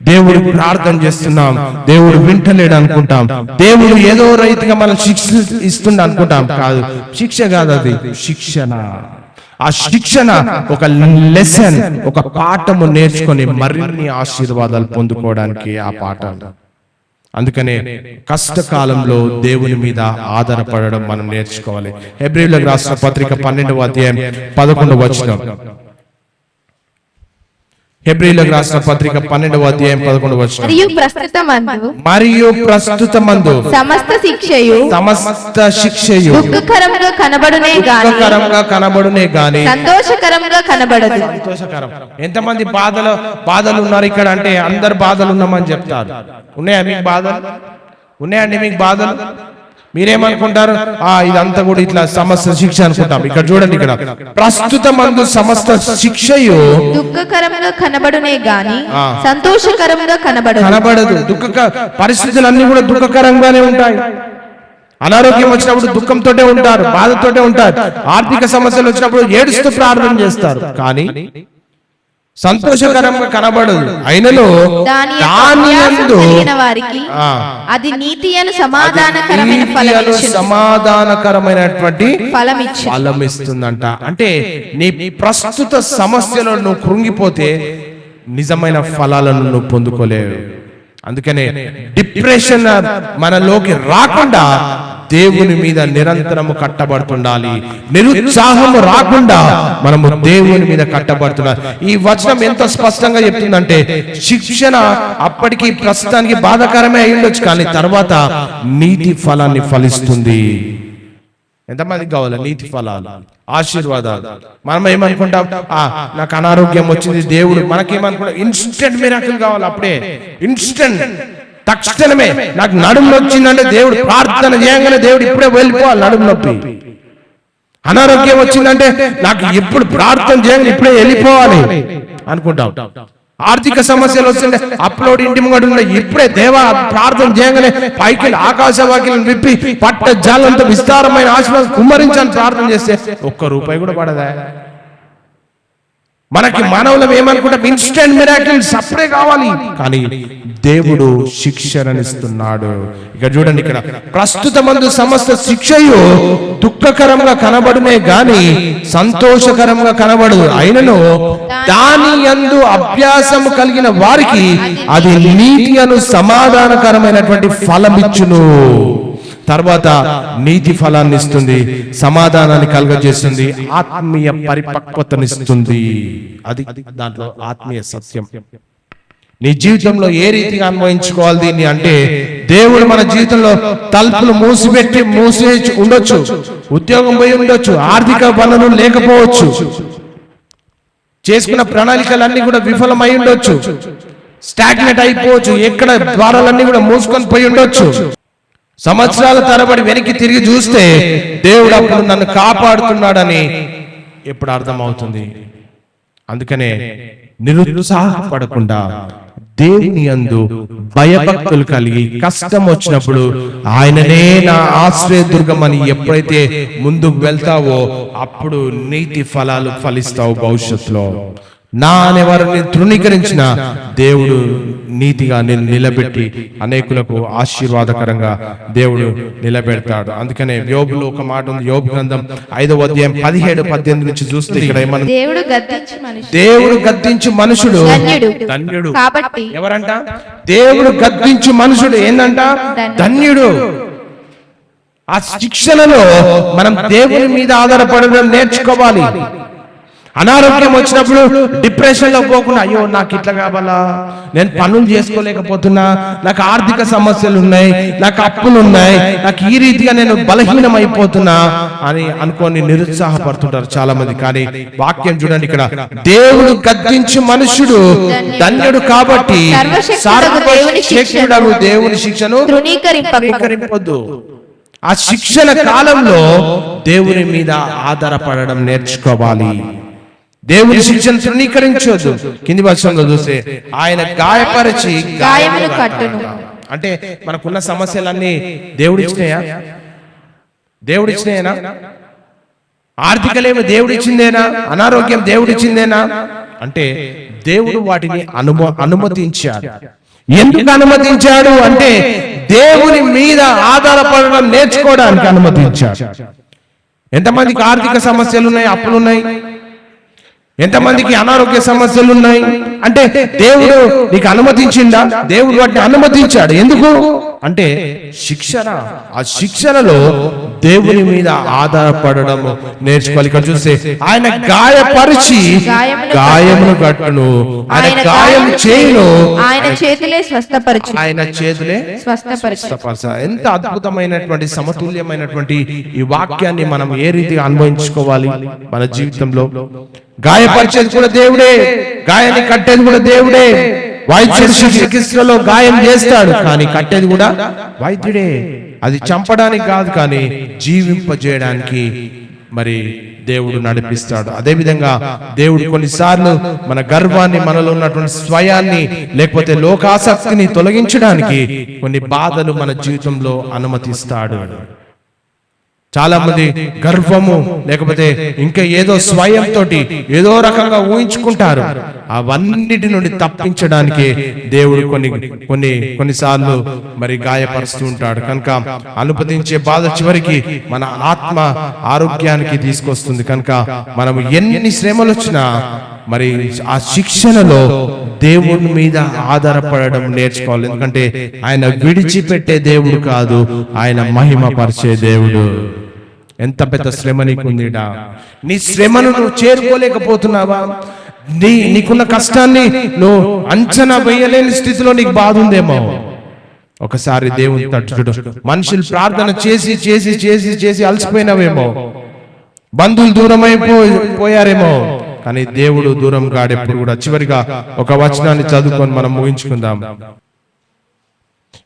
దేవుడు ప్రార్థన చేస్తున్నాం, దేవుడు వింటలేడు అనుకుంటాం, దేవుడు ఏదో రీతిగా మనం శిక్ష ఇస్తుండ అనుకుంటాం. కాదు, శిక్ష కాదు, అది శిక్షణ. ఆ శిక్షణ ఒక లెసన్, ఒక పాఠము నేర్చుకొని మరిన్ని ఆశీర్వాదాలు పొందుకోవడానికి ఆ పాఠం. అందుకనే కష్టకాలంలో దేవుని మీద ఆధారపడడం మనం నేర్చుకోవాలి. హెబ్రీయులకు రాసిన పత్రిక 12వ అధ్యాయం 11వ వచనం. హెబ్రీయులకు రాసిన పత్రిక 12వ అధ్యాయం 11వ వచనం. మరియు ప్రస్తుతమందు సమస్త శిక్షయు దుఃఖకరంగా కనబడునే గాని సంతోషకరంగా కనబడదు. సంతోషకరం. ఎంతమంది బాధలు ఉన్నారు ఇక్కడ అంటే అందరు బాధలు ఉన్నామని చెప్తారు. ఉన్నాయా మీకు బాధలు? ఉన్నాయండి మీకు బాధలు? మీరేమనుకుంటారు, ఇదంతా కూడా ఇట్లా సమస్త శిక్ష అనుకుంటాం. ఇక్కడ చూడండి, ఇక్కడ ప్రస్తుతమందు సమస్త శిక్షయు దుఃఖకరంగా కనబడునే గాని సంతోషకరంగా కనబడదు. పరిస్థితులన్నీ కూడా దుఃఖకరంగానే ఉంటాయి. అనారోగ్యం వచ్చినప్పుడు దుఃఖంతోటే ఉంటారు, బాధతోటే ఉంటారు. ఆర్థిక సమస్యలు వచ్చినప్పుడు ఏడుస్తూ ప్రార్థన చేస్తారు. కానీ సంతోషకరంగా కనబడదు. అయినలో వారికి అది నీతి అను సమాధానకరమైనటువంటి ఫలం ఇస్తుందంట. అంటే నీ ప్రస్తుత సమస్యలో నువ్వు కృంగిపోతే నిజమైన ఫలాలను నువ్వు పొందుకోలేవు. అందుకనే డిప్రెషన్ మనలోకి రాకుండా దేవుని మీద నిరంతరము కట్టబడుతుండాలి. నిరుత్సాహము రాకుండా మనము దేవుని మీద కట్టబడుతుండాలి. ఈ వచనం ఎంత స్పష్టంగా చెప్తుందంటే శిక్షణ అప్పటికి ప్రస్తుతానికి బాధాకరమే అయి ఉండొచ్చు, కానీ తర్వాత నీతి ఫలాన్ని ఫలిస్తుంది. ఎంతమందికి కావాలి నీతి ఫలాలు, ఆశీర్వాదాలు? మనం ఏమనుకుంటాం, నాకు అనారోగ్యం వచ్చింది, దేవుడు మనకేమనుకుంటాం, ఇన్స్టెంట్ మిరాకిల్ కావాలి, అప్పుడే ఇన్స్టెంట్, తక్షణమే. నాకు నడుము వచ్చిందంటే దేవుడు ప్రార్థన చేయగానే దేవుడు ఇప్పుడే వెళ్ళిపోవాలి నడుము నొప్పి. అనారోగ్యం వచ్చిందంటే నాకు ఎప్పుడు ప్రార్థన చేయగానే ఇప్పుడే వెళ్ళిపోవాలి అనుకుంటాం. ఆర్థిక సమస్యలు వస్తుంటే అప్లోడ్ ఇంటి ముంగడు ఇప్పుడే దేవా ప్రార్థన చేయగానే పైకి ఆకాశవాక్యం విప్పి పట్ట జాలంతో విస్తారమైన ఆశీర్వాదం కుమ్మరించాలని ప్రార్థన చేస్తే ఒక్క రూపాయి కూడా పడదా? మనకి మానవులం ఏమనుకుంటాం, ఇన్స్టెంట్ మిరాకిల్స్ అప్పుడే కావాలి, కానీ దేవుడు శిక్షణనిస్తున్నాడు. ఇక చూడండి, ఇక్కడ ప్రస్తుతమందు సమస్త శిక్షయు దుఃఖకరంగా కనబడునే గాని సంతోషకరంగా కనబడదు. అయినను దాని యందు అభ్యాసము కలిగిన వారికి అది నీతి అను సమాధానకరమైనటువంటి ఫలమిచ్చును. తర్వాత నీతి ఫలాన్ని ఇస్తుంది, సమాధానాన్ని కలుగజేస్తుంది, ఆత్మీయ పరిపక్వతనిస్తుంది. అది దాంట్లో ఆత్మీయ సత్యం. నీ జీవితంలో ఏ రీతిగా అన్వయించుకోవాలి దీన్ని అంటే, దేవుడు మన జీవితంలో తలుపులు మూసి ఉండొచ్చు, ఉద్యోగం పోయి ఉండొచ్చు, ఆర్థిక వనరులు లేకపోవచ్చు, చేసుకున్న ప్రణాళికలన్నీ కూడా విఫలమై ఉండొచ్చు, స్టాగ్నెట్ అయిపోవచ్చు, ఎక్కడ ద్వారాలన్నీ కూడా మూసుకొని పోయి ఉండొచ్చు. సంవత్సరాల తరబడి వెనక్కి తిరిగి చూస్తే దేవుడు అప్పుడు నన్ను కాపాడుతున్నాడని ఎప్పుడు అర్థమవుతుంది. అందుకనే నిరుత్సాహపడకుండా దేవుని యందు భయభక్తులు కలిగి కష్టం వచ్చినప్పుడు ఆయననే నా ఆశ్రయదుర్గం అని ఎప్పుడైతే ముందుకు వెళ్తావో అప్పుడు నీతి ఫలాలు ఫలిస్తావు భవిష్యత్తులో. నా అనేవారిని తృణీకరించిన దేవుడు నీతిగా నేను నిలబెట్టి అనేకులకు ఆశీర్వాదకరంగా దేవుడు నిలబెడతాడు. అందుకనే యోబులో ఒక మాట ఉంది, యోబు గ్రంథం 5వ అధ్యాయం 17-18 నుంచి చూస్తే ఇక్కడ ఏమన్నా, దేవుడు గద్దించు మనుషుడు ధన్యుడు. కాబట్టి ఎవరంట? దేవుడు గద్దించు మనుషుడు ఏందంట? ధన్యుడు. ఆ శిక్షణలో మనం దేవుని మీద ఆధారపడడం నేర్చుకోవాలి. అనారోగ్యం వచ్చినప్పుడు డిప్రెషన్ లో పోకుండా, అయ్యో నాకు ఇట్లా కావాలా, నేను పనులు చేసుకోలేకపోతున్నా, నాకు ఆర్థిక సమస్యలు ఉన్నాయి, నాకు అప్పులు ఉన్నాయి, నాకు ఈ రీతిగా నేను బలహీనం అయిపోతున్నా అని అనుకొని నిరుత్సాహపడుతుంటారు చాలా మంది. కానీ వాక్యం చూడండి, ఇక్కడ దేవుడు గద్దించు మనుషుడు ధన్యుడు. కాబట్టి సర్వశక్తుడగు దేవుని శిక్షను తృణీకరింపొద్దు. ఆ శిక్షణ కాలంలో దేవుని మీద ఆధారపడడం నేర్చుకోవాలి. దేవుని శిక్షను తృణీకరించొద్దు. కింది వచనంలో చూస్తే ఆయన గాయపరిచి గాయములు కట్టును. అంటే మనకున్న సమస్యలన్నీ దేవుడిచ్చినాయా? దేవుడిచ్చినాయేనా? ఆర్థికలేమి దేవుడిచ్చిందేనా? అనారోగ్యం దేవుడిచ్చిందేనా? అంటే దేవుడు వాటిని అనుమతించాడు. ఎందుకు అనుమతించాడు అంటే దేవుని మీద ఆధారపడడం నేర్చుకోవడానికి అనుమతించాడు. ఎంతమందికి ఆర్థిక సమస్యలు ఉన్నాయి, అప్పులు ఉన్నాయి, ఎంతమందికి అనారోగ్య సమస్యలు ఉన్నాయి అంటే దేవుడు నీకు అనుమతించిందా? దేవుడు వాటిని అనుమతించాడు. ఎందుకు అంటే శిక్షణ. ఆ శిక్షణలో దేవుని మీద ఆధారపడడం నేర్చుకోవాలి. ఇక్కడ చూస్తే ఆయన గాయపరిచి గాయమును కట్టును, ఆయన గాయం చేయును, ఆయన చేతులే స్వస్థపరచు, ఆయన చేతులే స్వస్థపరచు. ఎంత అద్భుతమైనటువంటి సమతుల్యమైనటువంటి ఈ వాక్యాన్ని మనం ఏ రీతిగా అనుభవించుకోవాలి మన జీవితంలో. గాయపరిచేది కూడా దేవుడే, గాయాన్ని కట్టేది కూడా దేవుడే. వైద్యుడు చికిత్సలో గాయం చేస్తాడు, కానీ కట్టేది కూడా వైద్యుడే. అది చంపడానికి కాదు, కానీ జీవింపజేయడానికి మరి దేవుడు నడిపిస్తాడు. అదే విధంగా దేవుడు కొన్నిసార్లు మన గర్వాన్ని, మనలో ఉన్నటువంటి స్వయాన్ని లేకపోతే లోకాసక్తిని తొలగించడానికి కొన్ని బాధలు మన జీవితంలో అనుమతిస్తాడు. చాలా మంది గర్వము లేకపోతే ఇంకా ఏదో స్వయం తోటి ఏదో రకంగా ఊహించుకుంటారు. అవన్నిటి నుండి తప్పించడానికి దేవుడు కొన్నిసార్లు మరి గాయపరుస్తూ ఉంటాడు. కనుక అనుమతించే బాధ చివరికి మన ఆత్మ ఆరోగ్యానికి తీసుకొస్తుంది. కనుక మనము ఎన్ని శ్రమలు వచ్చినా మరి ఆ శిక్షణలో దేవుని మీద ఆధారపడడం నేర్చుకోవాలి. ఎందుకంటే ఆయన విడిచిపెట్టే దేవుడు కాదు, ఆయన మహిమ పరిచే దేవుడు. ఎంత పెద్ద శ్రమ నీకుందిడా, నీ శ్రమను నువ్వు చేరుకోలేకపోతున్నావా? నీకున్న కష్టాన్ని నువ్వు అంచనా వేయలేని స్థితిలో నీకు బాధ ఉందేమో. ఒకసారి దేవుని తట్టుడు. మనుషులు ప్రార్థన చేసి చేసి చేసి చేసి అలసిపోయినావేమో, బంధువులు దూరం అయిపోయారేమో, కానీ దేవుడు దూరం కాడెప్పుడు కూడా. చివరిగా ఒక వచనాన్ని చదువుకొని మనం ముగించుకుందాం.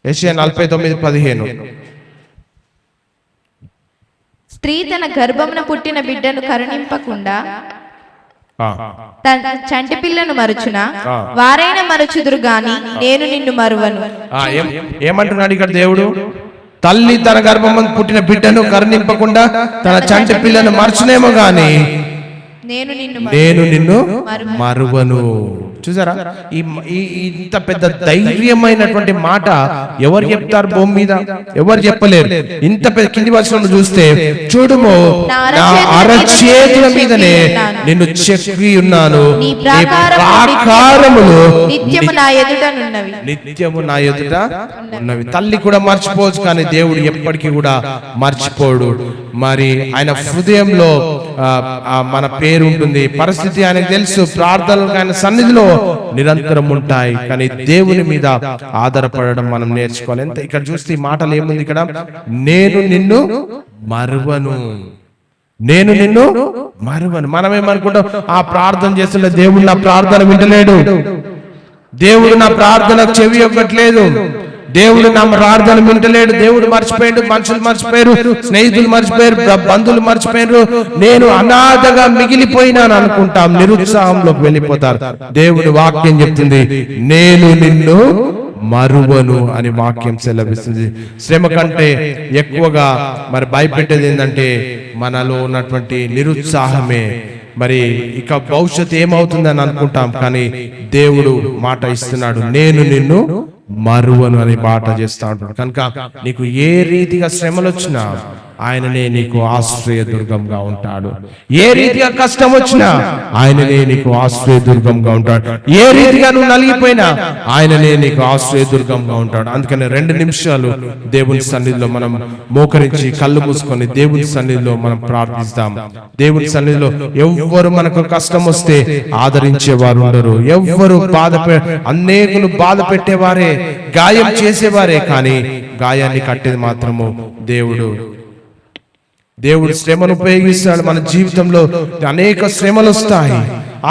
యెషయా 49:15. స్త్రీ తన గర్భమున పుట్టిన బిడ్డను కరుణింపకుండా తన చంటి పిల్లను మరుచునా, వారైనా మరుచుదురు గాని నేను నిన్ను మరువను. ఏమంటున్నాడు ఇక్కడ దేవుడు? తల్లి తన గర్భం పుట్టిన బిడ్డను కరుణింపకుండా తన చంటి పిల్లను మరచునేమో గాని నేను నిన్ను మరువను. చూసారా, ఇంత పెద్ద ధైర్యమైనటువంటి మాట ఎవరు చెప్తారు భూమి మీద? ఎవరు చెప్పలేరు. ఇంత పెద్ద కింది వచనం చూస్తే, చూడుము నా అరచేతుల మీదనే నిన్ను చెక్కి ఉన్నాను, నీ ప్రాకారములు నిత్యము నా ఎదుటనున్నవి. నిత్యము నా ఎదుట ఉన్నవి. తల్లి కూడా మర్చిపోవచ్చు, కానీ దేవుడు ఎప్పటికీ కూడా మర్చిపోడు. మరి ఆయన హృదయంలో మన పేరు ఉంటుంది, పరిస్థితి ఆయనకు తెలుసు, ప్రార్థనలు ఆయన సన్నిధిలో నిరంతరం ఉంటాయి. కానీ దేవుని మీద ఆధారపడడం మనం నేర్చుకోవాలి. ఎంత ఇక్కడ చూస్తే ఈ మాటలు ఏముంది ఇక్కడ? నేను నిన్ను మరువను, నేను నిన్ను మరువను. మనమేమనుకుంటాం, ఆ ప్రార్థన చేస్తుంటే దేవుడు నా ప్రార్థన వింటలేడు, దేవుడు నా ప్రార్థనకు చెవి ఇవ్వట్లేదు, దేవుడు నా ప్రార్థన వింటలేడు, దేవుడు మర్చిపోయాడు, మనుషులు మర్చిపోయారు, స్నేహితులు మర్చిపోయారు, బంధువులు మర్చిపోయారు, నేను అనాథగా మిగిలిపోయినాను అనుకుంటాం, నిరుత్సాహంలోకి వెళ్ళిపోతారు. దేవుడి వాక్యం చెప్తుంది, నేను నిన్ను మరువను అని వాక్యం సెలవిస్తుంది. శ్రమ కంటే ఎక్కువగా మరి భయపెట్టేది ఏంటంటే మనలో ఉన్నటువంటి నిరుత్సాహమే. మరి ఇక భవిష్యత్తు ఏమవుతుందని అనుకుంటాం, కానీ దేవుడు మాట ఇస్తున్నాడు, నేను నిన్ను మరువను అని మాట చేస్తా ఉంటాడు. కనుక నీకు ఏ రీతిగా శ్రమలు వచ్చినా ఆయననే నీకు ఆశ్రయ దుర్గంగా ఉంటాడు. ఏ రీతిగా కష్టం వచ్చినా ఆయననే నీకు ఆశ్రయ దుర్గంగా ఉంటాడు. ఏ రీతిగా నువ్వు నలిగిపోయినా ఆయననే నీకు ఆశ్రయ దుర్గంగా ఉంటాడు. అందుకని 2 నిమిషాలు దేవుని సన్నిధిలో మనం మోకరించి కళ్ళు మూసుకొని దేవుని సన్నిధిలో మనం ప్రార్థిస్తాం. దేవుని సన్నిధిలో ఎవ్వరు మనకు కష్టం వస్తే ఆదరించేవారు ఉండరు, ఎవ్వరు అనేకులు బాధ పెట్టేవారే, గాయం చేసేవారే, కానీ గాయాన్ని కట్టేది మాత్రము దేవుడు. దేవుడు శ్రమను ఉపయోగిస్తాడు. మన జీవితంలో అనేక శ్రమలు వస్తాయి.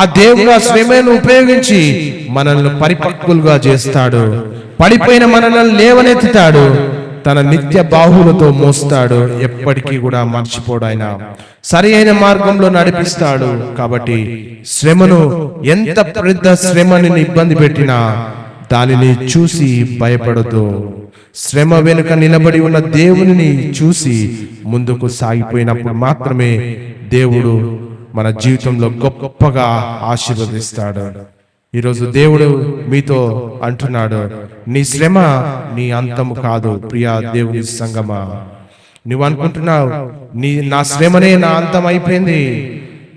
ఆ దేవుడు ఆ శ్రమను ఉపయోగించి మనల్ని పరిపక్వులుగా చేస్తాడు. పడిపోయిన మనల్ని లేవనెత్తుతాడు, తన నిత్య బాహువులతో మోస్తాడు. ఎప్పటికీ కూడా మర్చిపోడు. ఆయన సరి అయిన మార్గంలో నడిపిస్తాడు. కాబట్టి శ్రమను, ఎంత పెద్ద శ్రమని ఇబ్బంది పెట్టినా దానిని చూసి భయపడదు. శ్రమ వెనుక నిలబడి ఉన్న దేవుని చూసి ముందుకు సాగిపోయినప్పుడు మాత్రమే దేవుడు మన జీవితంలో గొప్పగా ఆశీర్వదిస్తాడు. ఈరోజు దేవుడు మీతో అంటున్నాడు, నీ శ్రమ నీ అంతము కాదు. ప్రియా దేవుని సంగమా, నువ్వు అనుకుంటున్నావు నా శ్రమనే నా అంతం అయిపోయింది,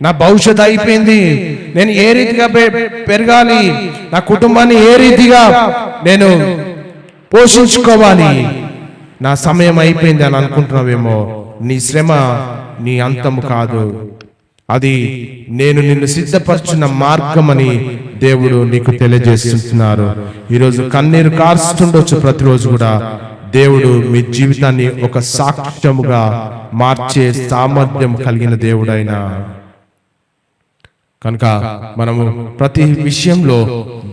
నా భవిష్యత్తు అయిపోయింది, నేను ఏ రీతిగా పెరగాలి, నా కుటుంబాన్ని ఏ రీతిగా నేను పోషించుకోవాలి, నా సమయం అయిపోయింది అని అనుకుంటున్నావేమో. నీ శ్రమ నీ అంతము కాదు, అది నేను నిన్ను సిద్ధపరచున్న మార్గం అని దేవుడు నీకు తెలియజేస్తున్నారు. ఈరోజు కన్నీరు కార్చుండొచ్చు, ప్రతిరోజు కూడా దేవుడు మీ జీవితాన్ని ఒక సాక్ష్యముగా మార్చే సామర్థ్యం కలిగిన దేవుడైనా. కనుక మనము ప్రతి విషయంలో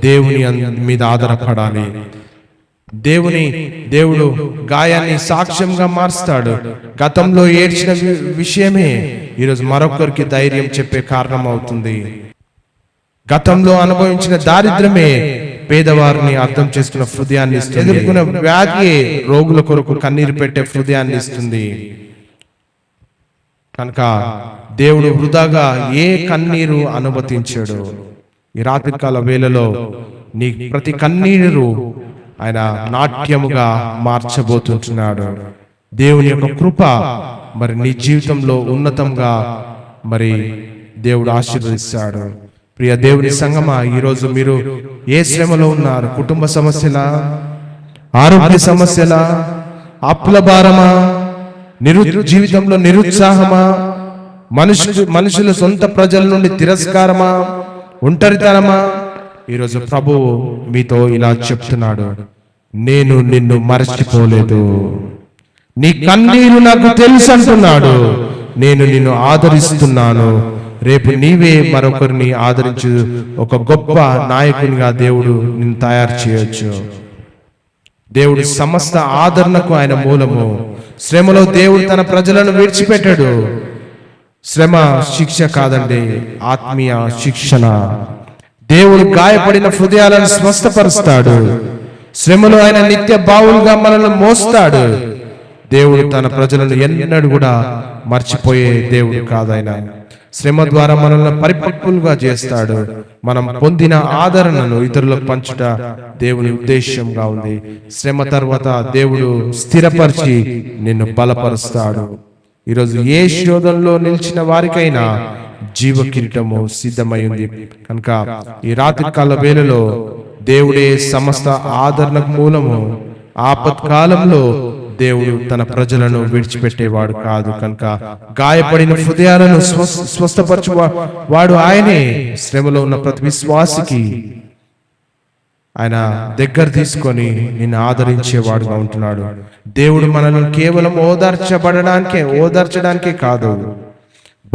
దేవుని మీద ఆధారపడాలి. దేవుడు గాయాన్ని సాక్ష్యంగా మారుస్తాడు. గతంలో ఏడ్చిన విషయమే ఈరోజు మరొకరికి ధైర్యం చెప్పే కారణం అవుతుంది. గతంలో అనుభవించిన దారిద్ర్యమే పేదవారిని అర్థం చేసుకున్న హృదయాన్ని ఇస్తుంది. ఎదుర్కొన్న వ్యాధి రోగుల కొరకు కన్నీరు పెట్టే హృదయాన్ని ఇస్తుంది. కనుక దేవుడు వృధాగా ఏ కన్నీరు అనుమతించాడు. ఈ రాత్రికాల వేళలో నీ ప్రతి కన్నీరు ఆయన నాట్యముగా మార్చబోతుంటున్నాడు. దేవుని యొక్క కృప మరి నీ జీవితంలో ఉన్నతంగా మరి దేవుడు ఆశీర్వదిస్తాడు. ప్రియ దేవుని సంగమా, ఈరోజు మీరు ఏ శ్రమలో ఉన్నారు? కుటుంబ సమస్యలా, ఆరోగ్య సమస్యలా, అప్పుల భారమా, జీవితంలో నిరుత్సాహమా, మనుషుల సొంత ప్రజల నుండి తిరస్కారమా, ఒంటరితనమా? ఈరోజు ప్రభువు మీతో ఇలా చెప్తున్నాడు, నేను నిన్ను మర్చిపోలేదు, నీ కన్నీరు నాకు తెలుసు అంటున్నాడు. నేను నిన్ను ఆదరిస్తున్నాను. రేపు నీవే మరొకరిని ఆదరించు ఒక గొప్ప నాయకునిగా దేవుడు నిన్ను తయారు చేయొచ్చు. దేవుడి సమస్త ఆదరణకు ఆయన మూలము. శ్రమలో దేవుడు తన ప్రజలను విడిచిపెట్టాడు. శ్రమ శిక్ష కాదండి, ఆత్మీయ శిక్షణ. దేవుడు గాయపడిన హృదయాలను స్వస్థపరుస్తాడు. శ్రమలో ఆయన నిత్య బావులుగా మనల్ని మోస్తాడు. దేవుడు తన ప్రజలను ఎన్నడూ కూడా మర్చిపోయే దేవుడు కాదాయన. శ్రమ ద్వారా మనల్ని పరిపక్వులుగా చేస్తాడు. మనం పొందిన ఆదరణను ఇతరులకు పంచుట దేవుని ఉద్దేశంగా ఉంది. శ్రమ తర్వాత దేవుడు స్థిరపరిచి నిన్ను బలపరుస్తాడు. ఈరోజు ఏ శోధనలో నిలిచిన వారికైనా జీవ కిరీటము సిద్ధమైంది కనుక ఈ రాత్రికాల వేళలో దేవుడే సమస్త ఆదరణకు మూలము. ఆపత్కాలంలో దేవుడు తన ప్రజలను విడిచిపెట్టేవాడు కాదు కనుక గాయపడిన హృదయాలను స్వస్థపరచు వాడు ఆయనే. శ్రమలో ఉన్న ప్రతి విశ్వాసికి ఆయన దగ్గర తీసుకొని నిన్ను ఆదరించేవాడుగా ఉంటున్నాడు. దేవుడు మనల్ని కేవలం ఓదార్చడానికే కాదు,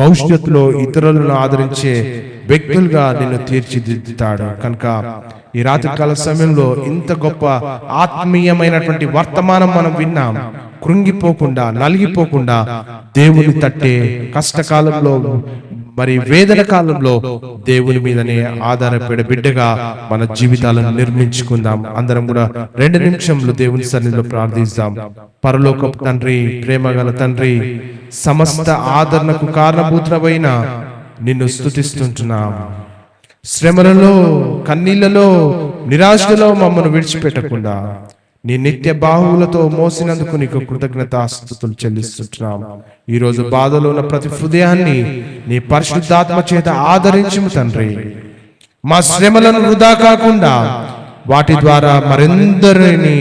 భవిష్యత్తులో ఇతరులను ఆదరించే వ్యక్తులుగా నిన్ను తీర్చిదిద్దుతాడు. కనుక ఈ రాత్రికాల సమయంలో ఇంత గొప్ప ఆత్మీయమైనటువంటి వర్తమానం మనం విన్నాం. కృంగిపోకుండా, నలిగిపోకుండా దేవుని తట్టే కష్టకాలంలో మరి వేదన కాలంలో దేవుని మీదనే ఆధారపడే బిడ్డగా మన జీవితాలను నిర్మించుకుందాం. అందరం కూడా 2 నిమిషంలో దేవుని సన్నిధిలో ప్రార్థిస్తాం. పరలోకపు తండ్రి, ప్రేమగల తండ్రి, సమస్త ఆదరణకు కారణభూతమైన నిన్ను స్తుతిస్తుంటున్నాం. శ్రమలలో, కన్నీళ్లలో, నిరాశలో మమ్మల్ని విడిచిపెట్టకుండా నీ నిత్య బాహువులతో మోసినందుకు నీకు కృతజ్ఞతాస్తుతులు చెల్లిస్తుంటున్నాం. ఈ రోజు బాధలో ఉన్న ప్రతి హృదయాన్ని నీ పరిశుద్ధాత్మ చేత ఆదరించుము తండ్రి. మా శ్రమలను వృధా కాకుండా వాటి ద్వారా మరెందరిని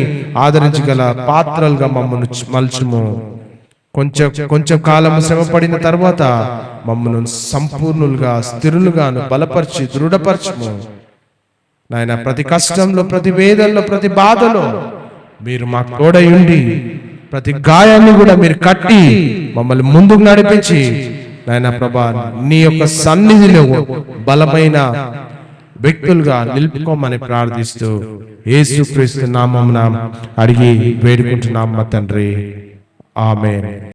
ఆదరించగల పాత్రలుగా మమ్మల్ని మలుచుము. కొంచెం కాలం శ్రమ పడిన తర్వాత మమ్మల్ని సంపూర్ణులుగా, స్థిరులుగాను బలపరిచి దృఢపరచుము నాయన. ప్రతి కష్టంలో, ప్రతి వేదనలో, ప్రతి బాధలో మీరు మాకు తోడై ఉండి ప్రతి గాయాన్ని కూడా మీరు కట్టి మమ్మల్ని ముందుకు నడిపించి నాయన ప్రభా నీ యొక్క సన్నిధిలో బలమైన వ్యక్తులుగా నిలుపుకోమని ప్రార్థిస్తూ యేసుక్రీస్తు నామమున అడిగి వేడుకుంటున్నాం మా తండ్రి. ఆమేన్.